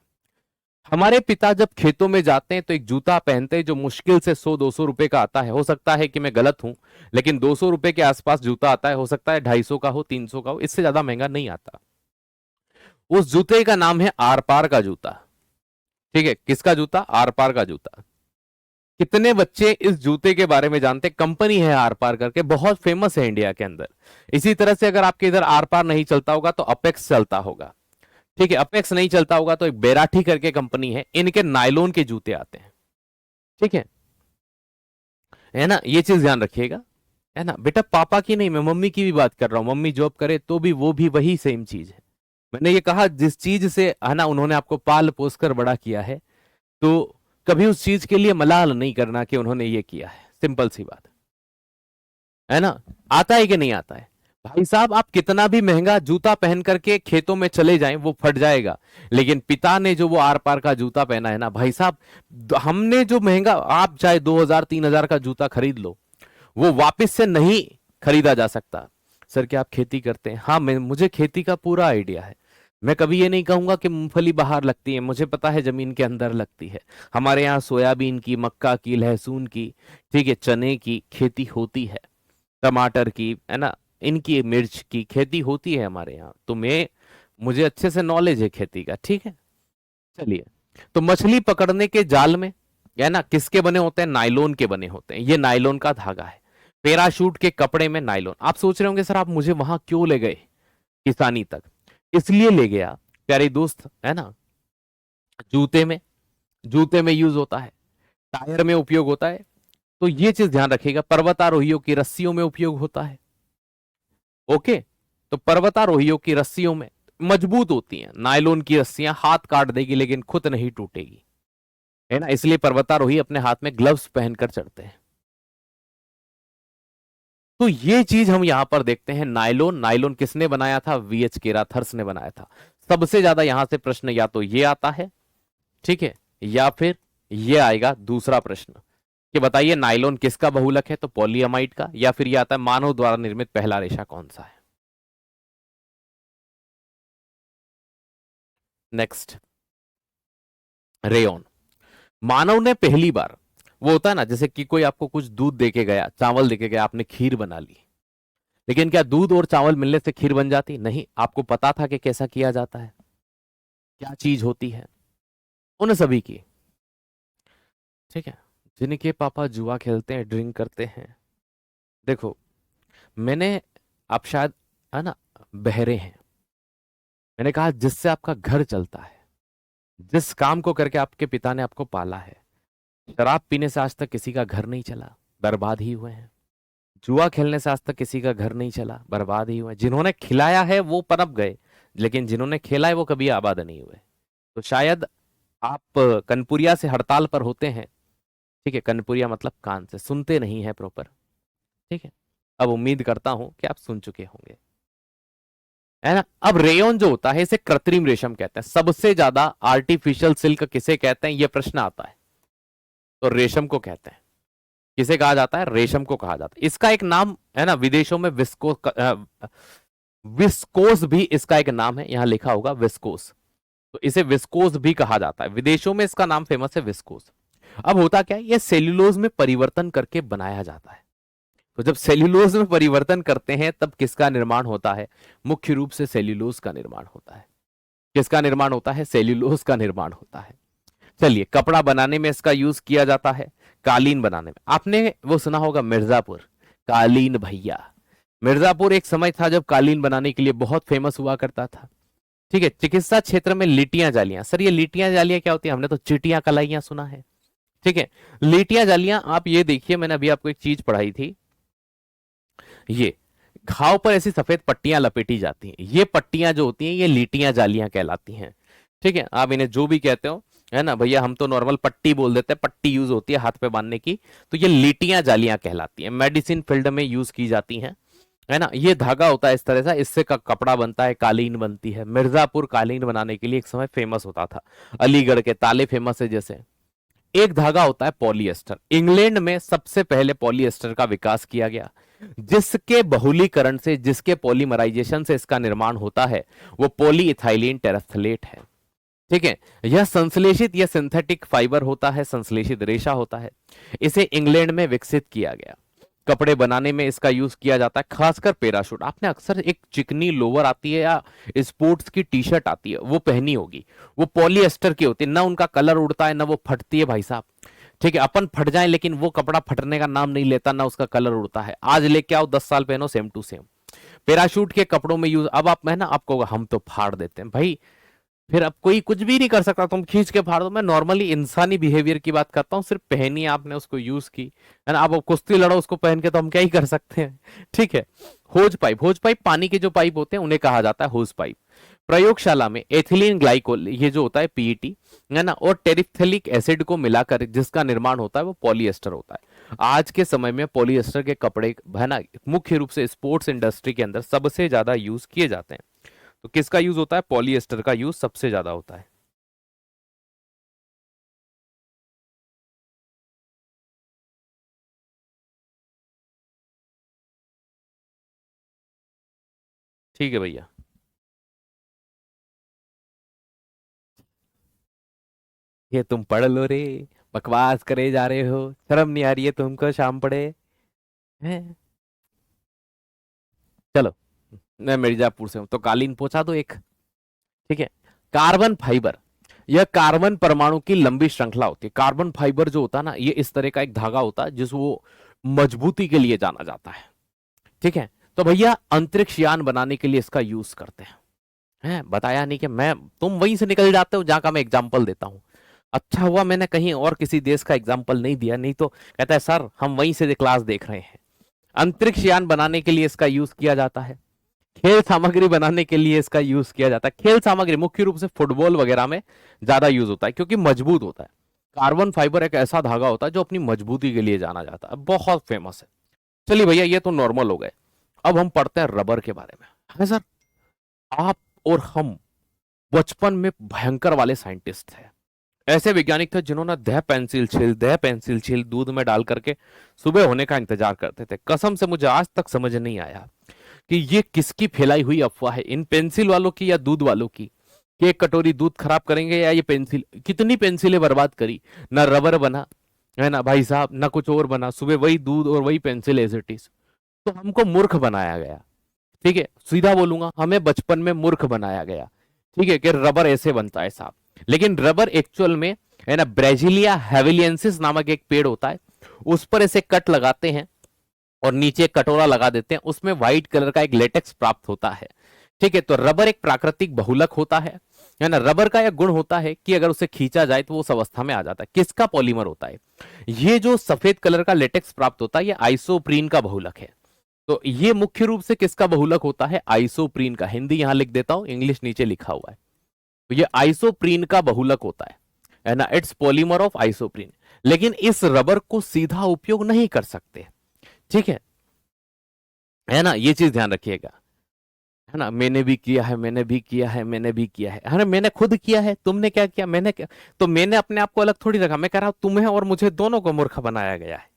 हमारे पिता जब खेतों में जाते हैं तो एक जूता पहनते हैं जो मुश्किल से 100-200 रुपए का आता है। हो सकता है कि मैं गलत हूं, लेकिन 200 रुपए के आसपास जूता आता है। हो सकता है 250 का हो, 300 का हो, इससे ज्यादा महंगा नहीं आता। उस जूते का नाम है आर पार का जूता। ठीक है, किसका जूता? आर पार का जूता। कितने बच्चे इस जूते के बारे में जानते? कंपनी है आर पार करके, बहुत फेमस है इंडिया के अंदर। इसी तरह से अगर आपके इधर आर पार नहीं चलता होगा तो अपेक्स चलता होगा। ठीक है, अपेक्स नहीं चलता होगा तो एक बेराठी करके कंपनी है, इनके नायलॉन के जूते आते हैं। ठीक है ना, ये चीज ध्यान रखिएगा। है ना बेटा, पापा की नहीं, मैं मम्मी की भी बात कर रहा हूं। मम्मी जॉब करे तो भी वो भी वही सेम चीज है। मैंने ये कहा जिस चीज से है ना उन्होंने आपको पाल पोस कर बड़ा किया है, तो कभी उस चीज के लिए मलाल नहीं करना कि उन्होंने ये किया है। सिंपल सी बात है ना। आता है कि नहीं आता है? भाई साहब आप कितना भी महंगा जूता पहन करके खेतों में चले जाएं वो फट जाएगा, लेकिन पिता ने जो वो आर पार का जूता पहना है ना भाई साहब, हमने जो महंगा, आप चाहे 2000 3000 का जूता खरीद लो, वो वापस से नहीं खरीदा जा सकता। सर क्या आप खेती करते हैं? हाँ, मैं, मुझे खेती का पूरा आइडिया है। मैं कभी ये नहीं कहूंगा कि मूंगफली बाहर लगती है, मुझे पता है जमीन के अंदर लगती है। हमारे यहाँ सोयाबीन की, मक्का की, लहसुन की, ठीक है, चने की खेती होती है, टमाटर की, है ना, इनकी, मिर्च की खेती होती है हमारे यहाँ, तो मैं, मुझे अच्छे से नॉलेज है खेती का, ठीक है। चलिए, तो मछली पकड़ने के जाल में, है ना, किसके बने होते हैं? नायलॉन के बने होते हैं, ये नायलॉन का धागा है। पैराशूट के कपड़े में नायलॉन। आप सोच रहे होंगे सर आप मुझे वहां क्यों ले गए किसानी तक? इसलिए ले गया प्यारे दोस्त, है ना, जूते में, जूते में यूज होता है, टायर में उपयोग होता है, तो ये चीज ध्यान रखिएगा। पर्वतारोहियों की रस्सियों में उपयोग होता है, ओके। तो पर्वतारोहियों की रस्सियों में मजबूत होती हैं, नायलॉन की रस्सियां हाथ काट देगी लेकिन खुद नहीं टूटेगी, है ना, इसलिए पर्वतारोही अपने हाथ में ग्लव्स पहनकर चढ़ते हैं। तो ये चीज हम यहां पर देखते हैं, नायलॉन। नायलॉन किसने बनाया था? वीएच केराथर्स ने बनाया था। सबसे ज्यादा यहां से प्रश्न या तो ये आता है, ठीक है, या फिर ये आएगा दूसरा प्रश्न कि बताइए नायलॉन किसका बहुलक है, तो पॉलीअमाइड का, या फिर ये आता है मानव द्वारा निर्मित पहला रेशा कौन सा है। Next, rayon. मानव ने पहली बार, वो होता है ना जैसे कि कोई आपको कुछ दूध देके गया, चावल देके गया, आपने खीर बना ली, लेकिन क्या दूध और चावल मिलने से खीर बन जाती? नहीं, आपको पता था कि कैसा किया जाता है, क्या चीज होती है? उन सभी की, ठीक है, जिनके पापा जुआ खेलते हैं, ड्रिंक करते हैं। देखो, मैंने, आप शायद, है ना, बहरे हैं, मैंने कहा जिससे आपका घर चलता है, जिस काम को करके आपके पिता ने आपको पाला है, शराब पीने से आज तक किसी का घर नहीं चला, बर्बाद ही हुए हैं। जुआ खेलने से आज तक किसी का घर नहीं चला, बर्बाद ही हुए। जिन्होंने खिलाया है वो पनप गए, लेकिन जिन्होंने खेला है वो कभी आबाद नहीं हुए। तो शायद आप कनपुरिया से हड़ताल पर होते हैं, ठीक है, कनपुरिया मतलब कान से, सुनते नहीं है प्रॉपर, ठीक है। अब उम्मीद करता हूं कि आप सुन चुके होंगे, है ना। अब रेयन जो होता है इसे कृत्रिम रेशम कहते हैं। सबसे ज्यादा आर्टिफिशियल सिल्क किसे कहते हैं, यह प्रश्न आता है, तो रेशम को कहते हैं। किसे कहा जाता है? रेशम को कहा जाता है। इसका एक नाम है ना, विदेशों में विस्कोस भी इसका एक नाम है, यहां लिखा होगा विस्कोस, तो इसे विस्कोस भी कहा जाता है, विदेशों में इसका नाम फेमस है विस्कोस। अब होता क्या है, ये सेल्यूलोज में परिवर्तन करके बनाया जाता है। तो जब सेल्यूलोज में परिवर्तन करते हैं तब किसका निर्माण होता है? मुख्य रूप से सेल्यूलोज का निर्माण होता है। किसका निर्माण होता है? सेल्यूलोज का निर्माण होता है। चलिए, कपड़ा बनाने में इसका यूज किया जाता है, कालीन बनाने में। आपने वो सुना होगा मिर्जापुर, कालीन भैया। मिर्जापुर एक समय था जब कालीन बनाने के लिए बहुत फेमस हुआ करता था, ठीक है। चिकित्सा क्षेत्र में लिटियां जालियां, सर ये लिटियां जालियां क्या होती है? हमने तो चिटियां कलाइयां सुना है, ठीक है। लिटियां जालियां, आप ये देखिए, मैंने अभी आपको एक चीज पढ़ाई थी, ये घाव पर ऐसी सफेद पट्टियां लपेटी जाती हैं, ये पट्टियां जो होती हैं ये लिटियां जालियां कहलाती हैं, ठीक है। आप इन्हें जो भी कहते हो, है ना भैया, हम तो नॉर्मल पट्टी बोल देते हैं, पट्टी यूज होती है हाथ पे बांधने की, तो ये लिटियां जालियां कहलाती हैं, मेडिसिन फील्ड में यूज की जाती हैं, है ना। ये धागा होता है इस तरह से, इससे का कपड़ा बनता है, कालीन बनती है। मिर्जापुर कालीन बनाने के लिए एक समय फेमस होता था, अलीगढ़ के ताले फेमस है जैसे। एक धागा होता है पॉलिएस्टर, इंग्लैंड में सबसे पहले पॉलिएस्टर का विकास किया गया, जिसके बहुलीकरण से, जिसके पॉलीमराइजेशन से इसका निर्माण होता है, वो पॉलीइथाइलिन टेरेफ्थलेट है, ठीक है। यह संश्लेषित या सिंथेटिक फाइबर होता है, संश्लेषित रेशा होता है। इसे इंग्लैंड में विकसित किया गया, कपड़े बनाने में इसका यूज किया जाता है, खासकर पैराशूट। आपने अक्सर एक चिकनी लोवर आती है या स्पोर्ट्स की टी शर्ट आती है वो पहनी होगी, वो पॉलिएस्टर की होती है, ना उनका कलर उड़ता है ना वो फटती है भाई साहब, ठीक है। अपन फट जाए लेकिन वो कपड़ा फटने का नाम नहीं लेता, ना उसका कलर उड़ता है। आज लेके आओ 10 साल पहनो, सेम टू सेम। पैराशूट के कपड़ों में यूज, अब आप, है ना, आपको हम तो फाड़ देते हैं भाई, फिर अब कोई कुछ भी नहीं कर सकता, तुम खींच के फाड़ दो। मैं नॉर्मली इंसानी बिहेवियर की बात करता हूँ, सिर्फ पहनी आपने, उसको यूज की, है ना। अब कुश्ती लड़ो उसको पहन के, तो हम क्या ही कर सकते हैं, ठीक है। होज पाइप, होज पाइप पानी के जो पाइप होते हैं उन्हें कहा जाता है होज पाइप। प्रयोगशाला में एथिलीन ग्लाइकोल, ये जो होता है पीईटी है ना, और टेरिफ्थेलिक एसिड को मिलाकर जिसका निर्माण होता है वो पॉलिएस्टर होता है। आज के समय में पॉलिएस्टर के कपड़े है ना मुख्य रूप से स्पोर्ट्स इंडस्ट्री के अंदर सबसे ज्यादा यूज किए जाते हैं। तो किसका यूज होता है? पॉलिएस्टर का यूज सबसे ज्यादा होता है। ठीक है भैया। ये तुम पढ़ लो रे, बकवास करे जा रहे हो, शर्म नहीं आ रही है तुमको शाम पड़े हैं? चलो, मैं मिर्जापुर से हूं तो कालीन पहुंचा दो एक। ठीक है। कार्बन फाइबर, यह कार्बन परमाणु की लंबी श्रृंखला होती है। कार्बन फाइबर जो होता है ना, ये इस तरह का एक धागा होता है जिसको मजबूती के लिए जाना जाता है। ठीक है। तो भैया अंतरिक्ष यान बनाने के लिए इसका यूज करते हैं, बताया नहीं कि मैं, तुम वहीं से निकल जाते हो जहां का मैं एग्जाम्पल देता हूं। अच्छा हुआ मैंने कहीं और किसी देश का एग्जाम्पल नहीं दिया, नहीं तो कहता है सर हम वहीं से क्लास देख रहे हैं। अंतरिक्ष यान बनाने के लिए इसका यूज किया जाता है। खेल सामग्री बनाने के लिए इसका यूज किया जाता है। खेल सामग्री मुख्य रूप से फुटबॉल वगैरह में ज्यादा यूज होता है क्योंकि मजबूत होता है। कार्बन फाइबर एक ऐसा धागा होता है जो अपनी मजबूती के लिए जाना जाता है, बहुत फेमस है। चलिए भैया ये तो नॉर्मल हो गए। अब हम पढ़ते हैं रबर के बारे में। है सर, आप और हम बचपन में भयंकर वाले साइंटिस्ट थे। ऐसे वैज्ञानिक थे जिन्होंने दह पेंसिल छील दूध में डाल करके सुबह होने का इंतजार करते थे। कसम से मुझे आज तक समझ नहीं आया कि ये किसकी फैलाई हुई अफवाह है, इन पेंसिल वालों की या दूध वालों की, कि एक कटोरी दूध खराब करेंगे या ये पेंसिल। कितनी पेंसिलें बर्बाद करी, ना रबर बना है ना भाई साहब, ना कुछ और बना, सुबह वही दूध और वही पेंसिल एज इट इज। तो हमको मूर्ख बनाया गया। ठीक है, सीधा बोलूंगा, हमें बचपन में मूर्ख बनाया गया। ठीक है, कि रबर ऐसे बनता है साहब। लेकिन रबर एक्चुअल में है ना ब्राजीलिया हेविलियंसिस नामक एक पेड़ होता है, उस पर ऐसे कट लगाते हैं और नीचे कटोरा लगा देते हैं, उसमें व्हाइट कलर का एक लेटेक्स प्राप्त होता है। ठीक है, तो रबर एक प्राकृतिक बहुलक होता है ना। रबर का यह गुण होता है कि अगर उसे खींचा जाए तो वो उस अवस्था में आ जाता है। किसका पॉलीमर होता है? ये जो सफेद कलर का लेटेक्स प्राप्त होता है, ये आइसोप्रीन का बहुलक है। तो ये मुख्य रूप से किसका बहुलक होता है? आइसोप्रीन का। हिंदी यहां लिख देता हूं, इंग्लिश नीचे लिखा हुआ है। तो ये आइसोप्रीन का बहुलक होता है ना, इट्स पॉलीमर ऑफ आइसोप्रीन। लेकिन इस रबर को सीधा उपयोग नहीं कर सकते। ठीक है ना, ये चीज ध्यान रखिएगा। है ना, मैंने भी किया है, मैंने भी किया है, मैंने भी किया है ना, मैंने खुद किया है, तुमने क्या किया, मैंने क्या। तो मैंने अपने आप को अलग थोड़ी रखा, मैं कह रहा हूं तुम्हें और मुझे दोनों को मूर्ख बनाया गया है।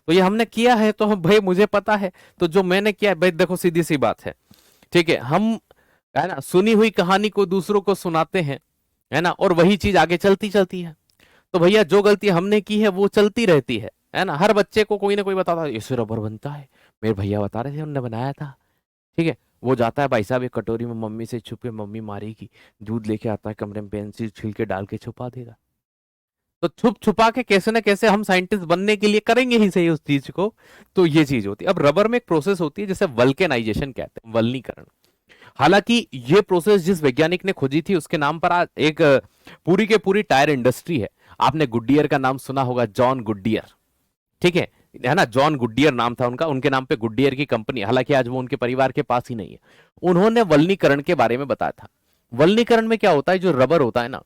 तो ये हमने किया है तो हम भाई मुझे पता है, तो जो मैंने किया है भाई देखो सीधी सी बात है। ठीक है, हम है ना सुनी हुई कहानी को दूसरों को सुनाते हैं, है ना, और वही चीज आगे चलती चलती है। तो भैया जो गलती हमने की है वो चलती रहती है ना। हर बच्चे को कोई ना कोई बताता है इससे रबर बनता है, मेरे भैया बता रहे थे उन्होंने बनाया था। ठीक है, वो जाता है भाई साहब एक कटोरी में मम्मी से छुपे, मम्मी मारेगी, दूध लेके आता है कमरे में, पेंसिल छील के डाल के छुपा देगा। तो छुप छुपा के कैसे ना कैसे हम साइंटिस्ट बनने के लिए करेंगे ही सही उस चीज को। तो ये चीज होती है। अब रबर में एक प्रोसेस होती है जिसे वल्केनाइजेशन कहते हैं, वल्नीकरण। हालांकि ये प्रोसेस जिस वैज्ञानिक ने खोजी थी उसके नाम पर आज एक पूरी के पूरी टायर इंडस्ट्री है। आपने गुडियर का नाम सुना होगा, जॉन गुडियर। ठीक है ना, जॉन गुडियर नाम था उनका, उनके नाम पे गुडियर की कंपनी। हालांकि आज वो उनके परिवार के पास ही नहीं है। उन्होंने वल्नीकरण के बारे में बताया था। वल्नीकरण में क्या होता है, जो रबर होता है ना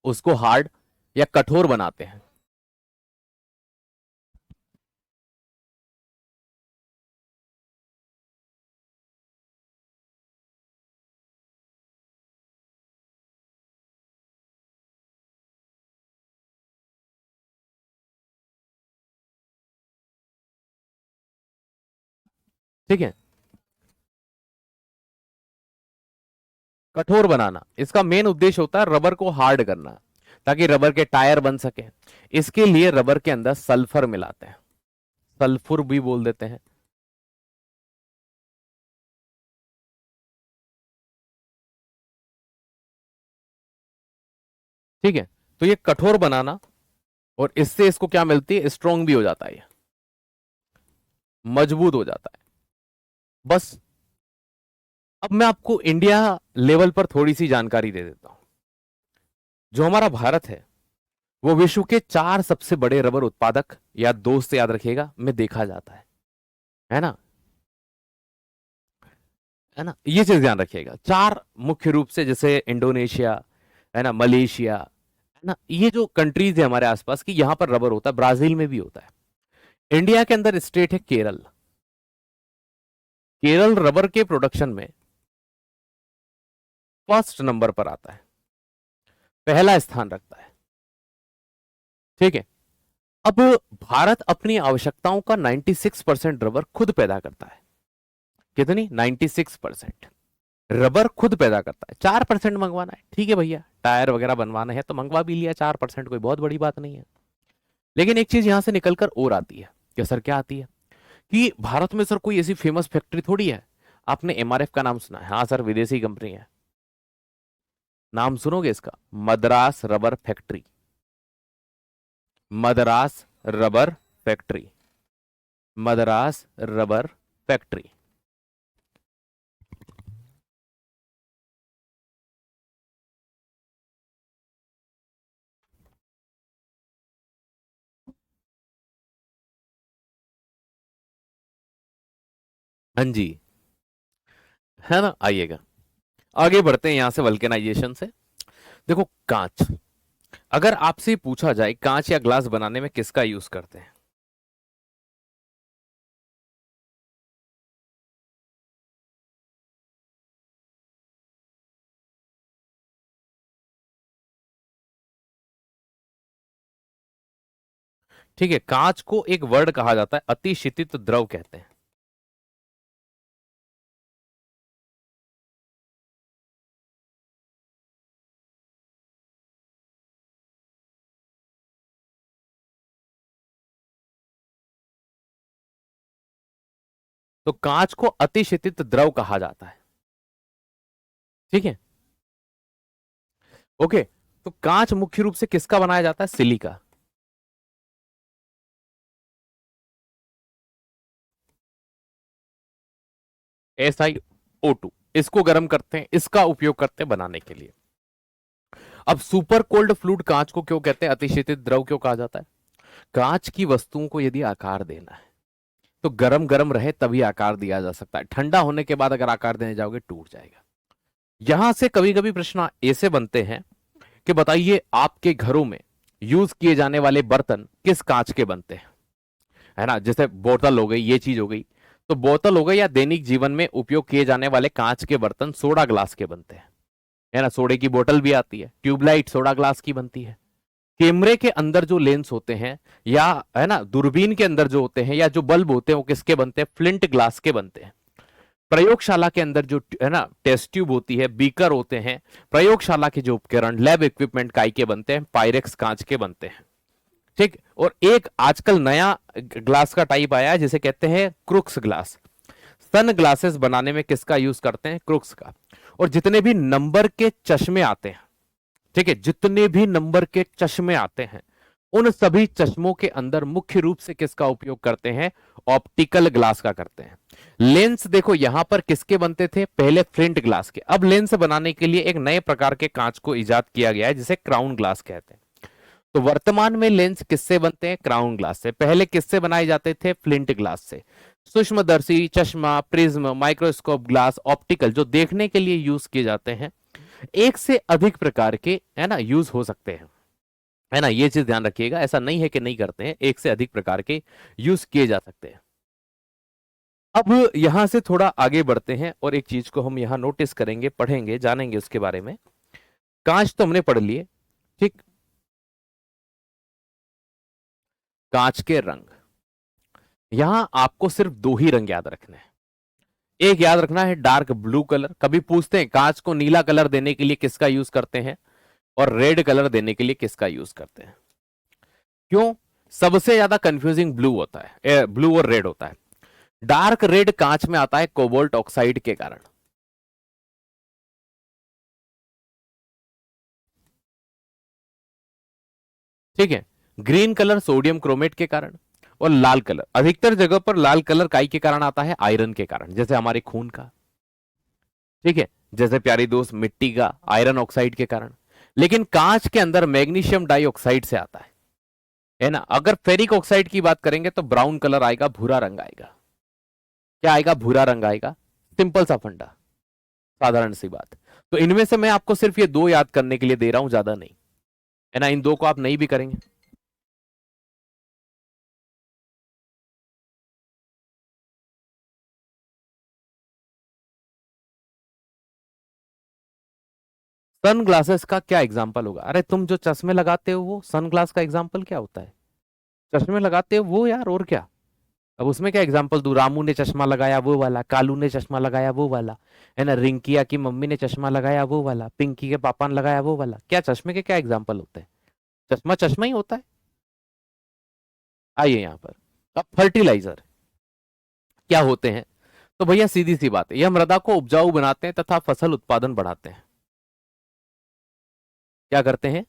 उसको हार्ड या कठोर बनाते हैं। ठीक है, कठोर बनाना इसका मेन उद्देश्य होता है, रबर को हार्ड करना ताकि रबर के टायर बन सके। इसके लिए रबर के अंदर सल्फर मिलाते हैं, सल्फुर भी बोल देते हैं। ठीक है, तो ये कठोर बनाना, और इससे इसको क्या मिलती है, स्ट्रोंग भी हो जाता है, मजबूत हो जाता है। बस अब मैं आपको इंडिया लेवल पर थोड़ी सी जानकारी दे देता हूं। जो हमारा भारत है वो विश्व के 4 सबसे बड़े रबर उत्पादक या दोस्त, याद रखिएगा, में देखा जाता है ना। है ना, ये चीज ध्यान रखिएगा। चार मुख्य रूप से, जैसे इंडोनेशिया, है ना, मलेशिया, है ना, ये जो कंट्रीज है हमारे आसपास की, यहां पर रबर होता है, ब्राजील में भी होता है। इंडिया के अंदर स्टेट है केरल। केरल रबर के प्रोडक्शन में फर्स्ट नंबर पर आता है, पहला स्थान रखता है। ठीक है। अब भारत अपनी आवश्यकताओं का 96% रबर खुद पैदा करता है। कितनी? 96% रबर खुद पैदा करता है। 4% मंगवाना है, ठीक है भैया, टायर वगैरह बनवाना है तो मंगवा भी लिया, 4% कोई बहुत बड़ी बात नहीं है। लेकिन एक चीज यहां से निकलकर और आती है कि सर क्या आती है, कि भारत में सर कोई ऐसी फेमस फैक्ट्री थोड़ी है। आपने एमआरएफ का नाम सुना है? हाँ सर, विदेशी कंपनी है। नाम सुनोगे इसका? Madras rubber factory. Madras rubber factory. Madras rubber factory. हाँ जी, है ना। आइएगा, आगे बढ़ते हैं यहां से वल्केनाइजेशन से। देखो, कांच, अगर आपसे पूछा जाए कांच या ग्लास बनाने में किसका यूज करते हैं? ठीक है, कांच को एक वर्ड कहा जाता है, अतिशीतित द्रव कहते हैं। तो कांच को अतिशीतित द्रव कहा जाता है। ठीक है, ओके। तो कांच मुख्य रूप से किसका बनाया जाता है? सिलिका। SiO2, इसको गर्म करते हैं, इसका उपयोग करते हैं बनाने के लिए। अब सुपर कोल्ड फ्लूइड कांच को क्यों कहते हैं अतिशीतित द्रव क्यों कहा जाता है? कांच की वस्तुओं को यदि आकार देना है तो गरम गरम रहे तभी आकार दिया जा सकता है, ठंडा होने के बाद अगर आकार देने जाओगे टूट जाएगा। यहां से कभी कभी प्रश्न ऐसे बनते हैं कि बताइए आपके घरों में यूज किए जाने वाले बर्तन किस कांच के बनते हैं, है ना। जैसे बोतल हो गई, ये चीज हो गई, तो बोतल हो गई, या दैनिक जीवन में उपयोग किए जाने वाले कांच के बर्तन सोडा ग्लास के बनते हैं, है ना। सोडे की बोतल भी आती है, ट्यूबलाइट सोडा ग्लास की बनती है। कैमरे के अंदर जो लेंस होते हैं, या है ना दूरबीन के अंदर जो होते हैं, या जो बल्ब होते हैं, वो किसके बनते हैं? फ्लिंट ग्लास के बनते हैं। प्रयोगशाला के अंदर जो है ना टेस्ट ट्यूब होती है, बीकर होते हैं, प्रयोगशाला के जो उपकरण, लैब इक्विपमेंट काई के बनते हैं? पायरेक्स कांच के बनते हैं। ठीक। और एक आजकल नया ग्लास का टाइप आया है जिसे कहते हैं क्रुक्स ग्लास। सन ग्लासेस बनाने में किसका यूज करते हैं? क्रुक्स का। और जितने भी नंबर के चश्मे आते हैं, ठीक है, जितने भी नंबर के चश्मे आते हैं, उन सभी चश्मों के अंदर मुख्य रूप से किसका उपयोग करते हैं? ऑप्टिकल ग्लास का करते हैं। लेंस देखो यहां पर किसके बनते थे? पहले फ्लिंट ग्लास के। अब लेंस बनाने के लिए एक नए प्रकार के कांच को इजाद किया गया है जिसे क्राउन ग्लास कहते हैं। तो वर्तमान में लेंस किससे बनते हैं? क्राउन ग्लास से। पहले किससे बनाए जाते थे? फ्लिंट ग्लास से। सूक्ष्मदर्शी, चश्मा, प्रिज्म, माइक्रोस्कोप ग्लास, ऑप्टिकल, जो देखने के लिए यूज किए जाते हैं, एक से अधिक प्रकार के, है ना, यूज हो सकते हैं, है ना। ये चीज ध्यान रखिएगा, ऐसा नहीं है कि नहीं करते हैं, एक से अधिक प्रकार के यूज किए जा सकते हैं। अब यहां से थोड़ा आगे बढ़ते हैं और एक चीज को हम यहां नोटिस करेंगे, पढ़ेंगे, जानेंगे उसके बारे में। कांच तो हमने पढ़ लिए, ठीक। कांच के रंग, यहां आपको सिर्फ दो ही रंग याद रखने हैं। एक याद रखना है डार्क ब्लू कलर। कभी पूछते हैं कांच को नीला कलर देने के लिए किसका यूज करते हैं, और रेड कलर देने के लिए किसका यूज करते हैं? क्यों? सबसे ज्यादा कंफ्यूजिंग ब्लू होता है, ब्लू और रेड होता है। डार्क रेड कांच में आता है कोबाल्ट ऑक्साइड के कारण। ठीक है। ग्रीन कलर सोडियम क्रोमेट के कारण। और लाल कलर, अधिकतर जगह पर लाल कलर काई के कारण आता है? आयरन के कारण, जैसे हमारे खून का। ठीक है। जैसे प्यारी दोस्त मिट्टी का आयरन ऑक्साइड के कारण। लेकिन कांच के अंदर मैग्नीशियम डाइऑक्साइड से आता है ना। अगर फेरिक ऑक्साइड की बात करेंगे तो ब्राउन कलर आएगा, भूरा रंग आएगा। क्या आएगा? भूरा रंग आएगा। सिंपल सा फंडा। साधारण सी बात। तो इनमें से मैं आपको सिर्फ ये दो याद करने के लिए दे रहा हूं, ज्यादा नहीं, है ना। इन दो को आप नहीं भी करेंगे। सन ग्लासेस का क्या एग्जाम्पल होगा? अरे तुम जो चश्मे लगाते हो वो सन ग्लास का एग्जाम्पल क्या होता है? चश्मे लगाते हो वो यार, और क्या। अब उसमें क्या एग्जाम्पल दूं? रामू ने चश्मा लगाया वो वाला, कालू ने चश्मा लगाया वो वाला, है ना, रिंकिया की मम्मी ने चश्मा लगाया वो वाला, पिंकी के पापा ने लगाया वो वाला। क्या चश्मे के क्या एग्जाम्पल होते हैं? चश्मा चश्मा ही होता है। आइए यहां पर। अब फर्टिलाइजर क्या होते हैं? तो भैया सीधी सी बात है, यह मृदा को उपजाऊ बनाते हैं तथा फसल उत्पादन बढ़ाते हैं। क्या करते हैं?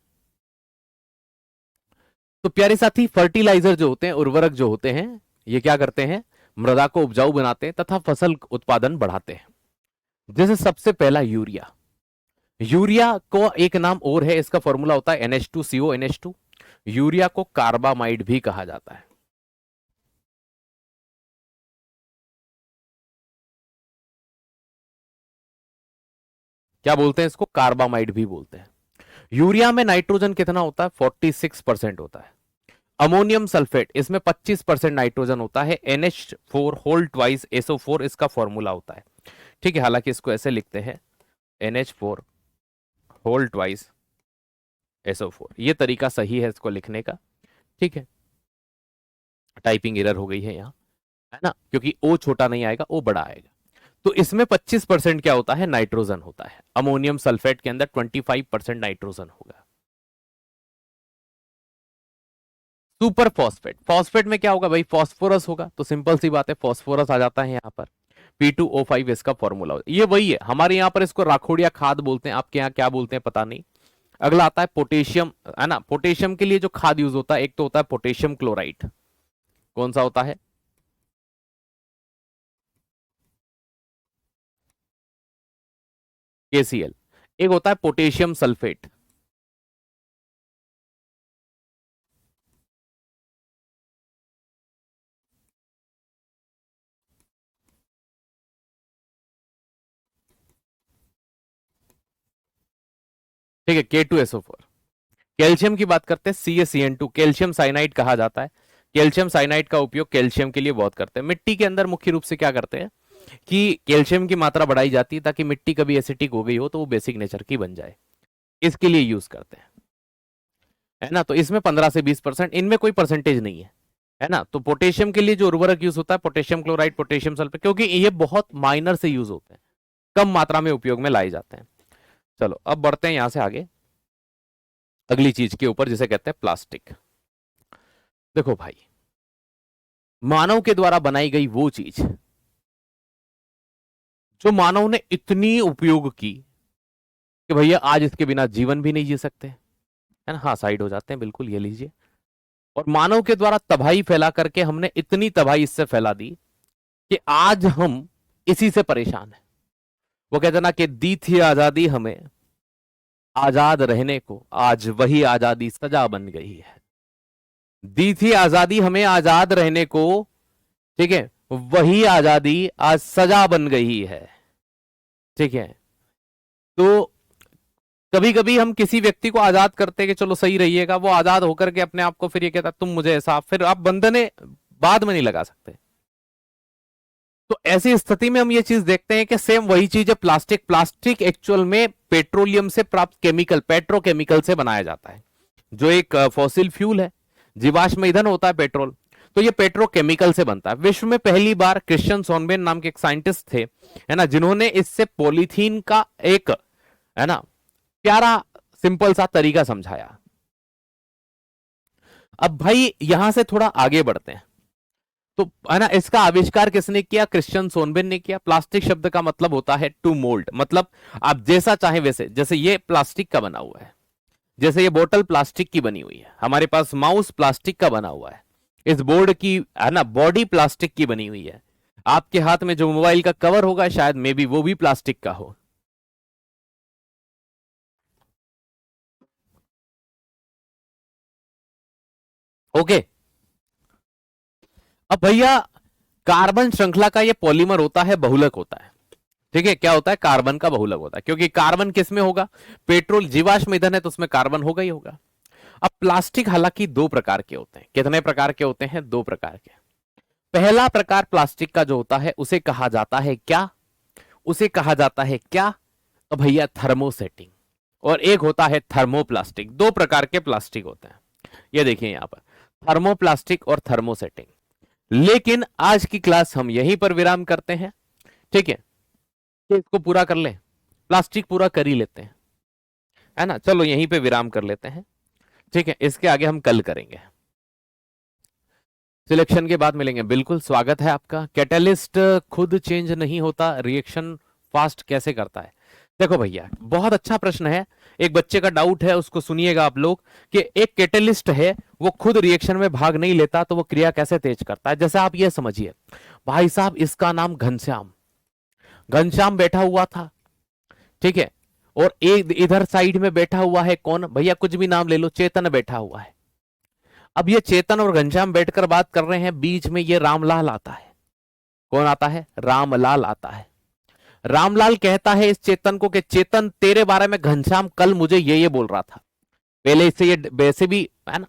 तो प्यारे साथी, फर्टिलाइजर जो होते हैं, उर्वरक जो होते हैं, ये क्या करते हैं? मृदा को उपजाऊ बनाते हैं तथा फसल उत्पादन बढ़ाते हैं। जैसे सबसे पहला यूरिया। यूरिया को एक नाम और है, इसका फॉर्मूला होता है NH2CO NH2। यूरिया को कार्बामाइड भी कहा जाता है। क्या बोलते हैं इसको? कार्बामाइड भी बोलते हैं। यूरिया में नाइट्रोजन कितना होता है? 46% होता है। अमोनियम सल्फेट, इसमें 25% नाइट्रोजन होता है। NH4 होल ट्वाइस SO4 इसका फॉर्मूला होता है। ठीक है, हालांकि इसको ऐसे लिखते हैं NH4 होल ट्वाइस SO4, ये तरीका सही है इसको लिखने का। ठीक है, टाइपिंग एरर हो गई है यहाँ, है ना, क्योंकि ओ छोटा नहीं आएगा, ओ बड़ा आएगा। तो इसमें 25% क्या होता है? नाइट्रोजन होता है। अमोनियम सल्फेट के अंदर 25% नाइट्रोजन होगा। सुपर फॉस्फेट, फॉस्फेट में क्या होगा भाई? फॉस्फोरस होगा। तो सिंपल सी बात है, फॉस्फोरस आ जाता है यहाँ पर। P2O5 इसका फॉर्मूला, ये वही है। हमारे यहाँ पर इसको राखोड़िया खाद बोलते हैं, आपके यहाँ क्या बोलते हैं पता नहीं। अगला आता है पोटेशियम, है ना। पोटेशियम के लिए जो खाद यूज होता है, एक तो होता है पोटेशियम क्लोराइड। कौन सा होता है? KCl। एक होता है पोटेशियम सल्फेट। ठीक है, K2SO4। कैल्शियम की बात करते हैं, CaCN2, कैल्शियम साइनाइड कहा जाता है। कैल्शियम साइनाइड का उपयोग कैल्शियम के लिए बहुत करते हैं। मिट्टी के अंदर मुख्य रूप से क्या करते हैं कि कैल्शियम की मात्रा बढ़ाई जाती है, ताकि मिट्टी कभी एसिडिक हो गई हो तो वो बेसिक नेचर की बन जाए, इसके लिए यूज करते हैं, है ना। तो इसमें 15 से 20%, इनमें कोई परसेंटेज नहीं है ना। तो पोटेशियम के लिए जो उर्वरक यूज होता है, पोटेशियम क्लोराइड, पोटेशियम सल्फेट, क्योंकि ये बहुत माइनर से यूज होते हैं, कम मात्रा में उपयोग में लाए जाते हैं। चलो अब बढ़ते हैं यहां से आगे अगली चीज के ऊपर, जिसे कहते हैं प्लास्टिक। देखो भाई, मानव के द्वारा बनाई गई वो चीज जो मानव ने इतनी उपयोग की कि भैया आज इसके बिना जीवन भी नहीं जी सकते, है ना। हाँ, साइड हो जाते हैं, बिल्कुल, ये लीजिए। और मानव के द्वारा तबाही फैला करके हमने इतनी तबाही इससे फैला दी कि आज हम इसी से परेशान हैं। वो कहते ना कि दी थी आजादी हमें आजाद रहने को, आज वही आजादी सजा बन गई है। दी थी आजादी हमें आजाद रहने को, ठीक है, वही आजादी आज सजा बन गई है। ठीक है। तो कभी कभी हम किसी व्यक्ति को आजाद करते हैं कि चलो सही रहिएगा, वो आजाद होकर के अपने आप को फिर ये कहता तुम मुझे ऐसा, फिर आप बंधने बाद में नहीं लगा सकते। तो ऐसी स्थिति में हम ये चीज देखते हैं कि सेम वही चीज है प्लास्टिक। प्लास्टिक एक्चुअल में पेट्रोलियम से प्राप्त केमिकल, पेट्रोकेमिकल से बनाया जाता है, जो एक फॉसिल फ्यूल है, जीवाश्म ईंधन होता है पेट्रोल। तो ये पेट्रोकेमिकल से बनता है। विश्व में पहली बार क्रिश्चियन सोनबेन नाम के एक साइंटिस्ट थे, है ना, जिन्होंने इससे पॉलीथीन का एक, है ना, प्यारा सिंपल सा तरीका समझाया। अब भाई यहां से थोड़ा आगे बढ़ते हैं। तो है ना, इसका आविष्कार किसने किया? क्रिश्चियन सोनबेन ने किया। प्लास्टिक शब्द का मतलब होता है टू मोल्ड, मतलब आप जैसा चाहे वैसे। जैसे ये प्लास्टिक का बना हुआ है, जैसे ये बोतल प्लास्टिक की बनी हुई है, हमारे पास माउस प्लास्टिक का बना हुआ है, इस बोर्ड की, है ना, बॉडी प्लास्टिक की बनी हुई है। आपके हाथ में जो मोबाइल का कवर होगा शायद मे बी वो भी प्लास्टिक का हो। ओके। अब भैया कार्बन श्रृंखला का ये पॉलीमर होता है, बहुलक होता है। ठीक है, क्या होता है, कार्बन का बहुलक होता है, क्योंकि कार्बन किस में होगा, पेट्रोल जीवाश्म ईंधन है तो उसमें कार्बन होगा ही होगा। अब प्लास्टिक हालांकि दो प्रकार के होते हैं। कितने प्रकार के होते हैं, दो प्रकार के। पहला प्रकार प्लास्टिक का जो होता है उसे कहा जाता है क्या, उसे कहा जाता है क्या, तो भैया थर्मोसेटिंग। और एक होता है थर्मोप्लास्टिक। दो प्रकार के प्लास्टिक होते हैं, ये देखिए यहां पर, थर्मोप्लास्टिक और थर्मोसेटिंग। लेकिन आज की क्लास हम यहीं पर विराम करते हैं, ठीक है, तो इसको पूरा कर लें, प्लास्टिक पूरा कर ही लेते हैं, है ना। चलो यहीं पे विराम कर लेते हैं, ठीक है, इसके आगे हम कल करेंगे। सिलेक्शन के बाद मिलेंगे। बिल्कुल स्वागत है आपका। कैटलिस्ट खुद चेंज नहीं होता, रिएक्शन फास्ट कैसे करता है। देखो भैया, बहुत अच्छा प्रश्न है, एक बच्चे का डाउट है, उसको सुनिएगा आप लोग, कि एक कैटलिस्ट है वो खुद रिएक्शन में भाग नहीं लेता तो वो क्रिया कैसे तेज करता है। जैसे आप ये समझिए, भाई साहब इसका नाम घनश्याम, घनश्याम बैठा हुआ था, ठीक है, और एक इधर साइड में बैठा हुआ है कौन, भैया कुछ भी नाम ले लो, चेतन बैठा हुआ है। अब ये चेतन और घनश्याम बैठकर बात कर रहे हैं, बीच में ये रामलाल आता है। कौन आता है, रामलाल आता है। रामलाल कहता है इस चेतन को कि चेतन तेरे बारे में घनश्याम कल मुझे ये बोल रहा था। पहले इससे ये वैसे भी है ना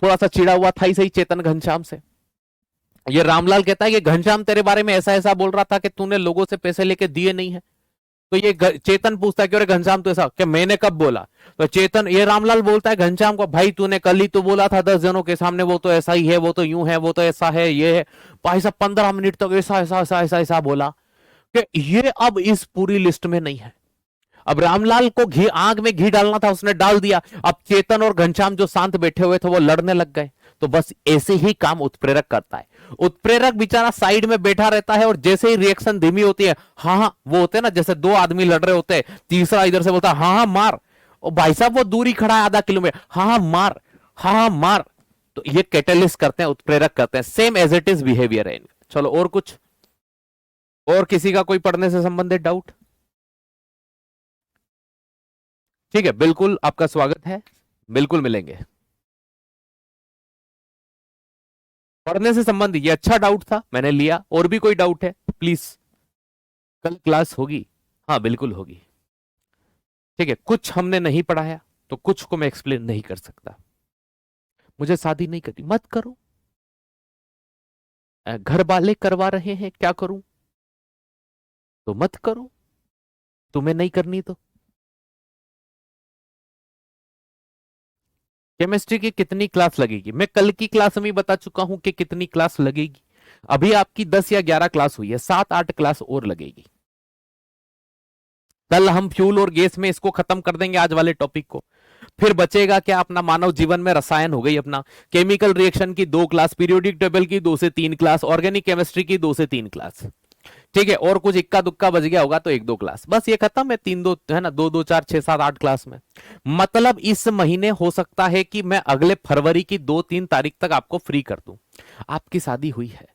थोड़ा सा चिड़ा हुआ था ही सही चेतन घनश्याम से। ये रामलाल कहता है कि घनश्याम तेरे बारे में ऐसा ऐसा बोल रहा था कि तूने लोगों से पैसे लेके दिए नहीं है। तो ये चेतन पूछता है कि अरे घनश्याम तो ऐसा क्या, मैंने कब बोला। तो चेतन, ये रामलाल बोलता है घनश्याम को, भाई तूने कल ही तो बोला था 10 जनों के सामने, वो तो ऐसा ही है, वो तो यूं है, वो तो ऐसा है, ये है। भाई साहब 15 मिनट तक ऐसा ऐसा ऐसा ऐसा ऐसा बोला कि ये अब इस पूरी लिस्ट में नहीं है। अब रामलाल को घी, आग में घी डालना था, उसने डाल दिया। अब चेतन और घनश्याम जो शांत बैठे हुए थे वो लड़ने लग गए। तो बस ऐसे ही काम उत्प्रेरक करता है। उत्प्रेरक बेचारा साइड में बैठा रहता है और जैसे ही रिएक्शन धीमी होती है, हाँ हाँ, वो होते हैं ना जैसे दो आदमी लड़ रहे होते हैं, तीसरा इधर से बोलता है हाँ हाँ मार, और भाई साहब वो दूरी खड़ा है आधा किलोमीटर, हाँ हाँ मार, हाँ हाँ मार। तो ये कैटलिस्ट करते हैं, उत्प्रेरक करते हैं, same as it is behaviour है इनका। चलो और कुछ, और किसी का कोई पढ़ने से संबंधित डाउट। ठीक है, बिल्कुल आपका स्वागत है, बिल्कुल मिलेंगे। पढ़ने से संबंधित ये अच्छा डाउट था, मैंने लिया। और भी कोई डाउट है प्लीज, कल क्लास होगी, हाँ बिल्कुल होगी। ठीक है, कुछ हमने नहीं पढ़ाया तो कुछ को मैं एक्सप्लेन नहीं कर सकता। मुझे शादी नहीं करनी, मत करो, घर वाले करवा रहे हैं, क्या करूं, तो मत करो, तुम्हें नहीं करनी तो। केमिस्ट्री की कितनी क्लास लगेगी, मैं कल की क्लास में बता चुका हूं कि कितनी क्लास लगेगी। अभी आपकी 10 या 11 क्लास हुई है, 7-8 क्लास और लगेगी। कल हम फ्यूल और गैस में इसको खत्म कर देंगे आज वाले टॉपिक को। फिर बचेगा क्या, अपना मानव जीवन में रसायन हो गई, अपना केमिकल रिएक्शन की 2 क्लास, पीरियोडिक टेबल की 2 से 3 क्लास, ऑर्गेनिक केमिस्ट्री की 2 से 3 क्लास। ठीक है, और कुछ इक्का दुक्का बच गया होगा तो 1-2 क्लास, बस ये खत्म है। 3-2 है ना, 2-2 4 6 7 8 क्लास में। मतलब इस महीने हो सकता है कि मैं अगले फरवरी की 2-3 तारीख तक आपको फ्री कर दूं। आपकी शादी हुई है,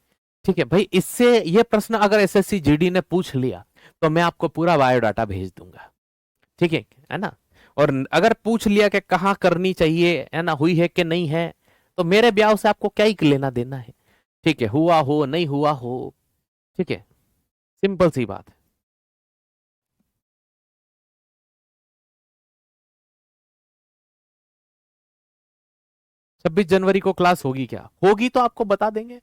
ठीक है भाई, इससे ये प्रश्न अगर एसएससी जीडी ने पूछ लिया तो मैं आपको पूरा बायोडाटा भेज दूंगा, ठीक है ना। और अगर पूछ लिया कि कहाँ करनी चाहिए, है ना, हुई है कि नहीं है, तो मेरे ब्याह से आपको क्या ही लेना देना है। ठीक है, हुआ हो नहीं हुआ हो, ठीक है, सिंपल सी बात है। 26 जनवरी को क्लास होगी, क्या होगी तो आपको बता देंगे।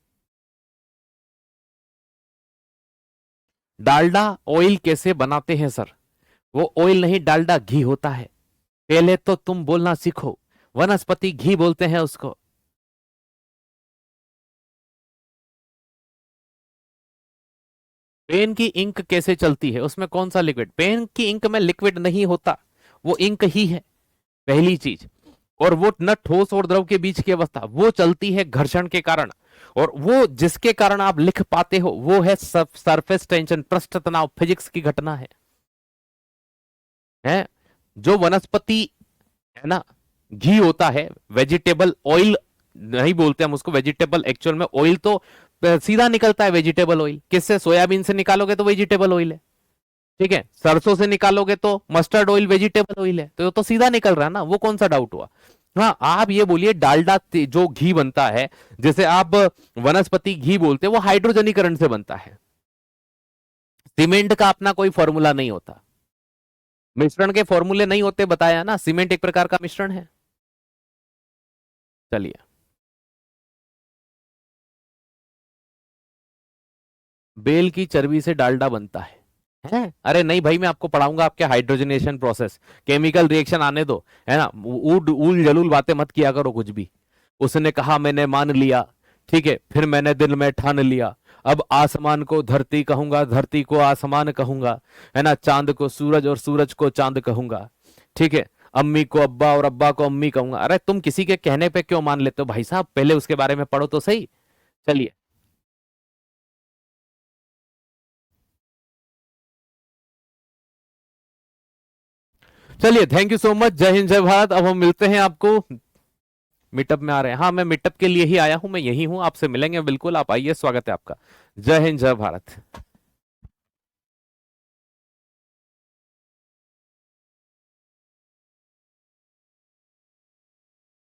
डालडा ऑयल कैसे बनाते हैं सर, वो ऑयल नहीं डालडा घी होता है। पहले तो तुम बोलना सीखो, वनस्पति घी बोलते हैं उसको। पेन की इंक कैसे चलती है, उसमें कौन सा लिक्विड, पेन की इंक में लिक्विड नहीं होता, वो इंक ही है पहली चीज। और वो न ठोस और द्रव के बीच की अवस्था, वो चलती है घर्षण के कारण, और वो जिसके कारण आप लिख पाते हो वो है सरफेस टेंशन, पृष्ठ तनाव, फिजिक्स की घटना है। जो वनस्पति है ना घी होता है, वेजिटेबल ऑयल नहीं बोलते हम उसको, वेजिटेबल एक्चुअल में ऑयल तो सीधा निकलता है। वेजिटेबल ऑयल किससे, सोयाबीन से निकालोगे तो वेजिटेबल ऑयल है, ठीक है, सरसों से निकालोगे तो मस्टर्ड ऑयल वेजिटेबल ऑयल है, तो सीधा निकल रहा है ना, वो कौन सा डाउट हुआ। हाँ, आप ये बोलिए डालडा जो घी बनता है, जैसे आप वनस्पति घी बोलते हैं, वो हाइड्रोजनीकरण से बनता है, सीमेंट का अपना कोई फॉर्मूला नहीं होता, मिश्रण के फॉर्मूले नहीं होते, बताया ना, सीमेंट एक प्रकार का मिश्रण है। चलिए, बेल की चर्बी से डालडा बनता है? अरे नहीं भाई, मैं आपको पढ़ाऊंगा आपके हाइड्रोजनेशन प्रोसेस, केमिकल रिएक्शन आने दो, है ना, ऊल जलूल बातें मत किया करो कुछ भी। उसने कहा मैंने मान लिया, ठीक है, फिर मैंने दिल में ठान लिया, अब आसमान को धरती कहूंगा, धरती को आसमान कहूंगा, है ना, चांद को सूरज और सूरज को चांद कहूंगा, ठीक है, अम्मी को अब्बा और अब्बा को अम्मी कहूंगा। अरे तुम किसी के कहने पे क्यों मान लेते हो भाई साहब, पहले उसके बारे में पढ़ो तो सही। चलिए, चलिए, थैंक यू सो मच, जय हिंद जय भारत। अब हम मिलते हैं आपको, मीटअप में आ रहे हैं। हाँ, मैं मीटअप के लिए ही आया हूं, मैं यही हूं, आपसे मिलेंगे बिल्कुल, आप आइए, स्वागत है आपका। जय हिंद जय भारत।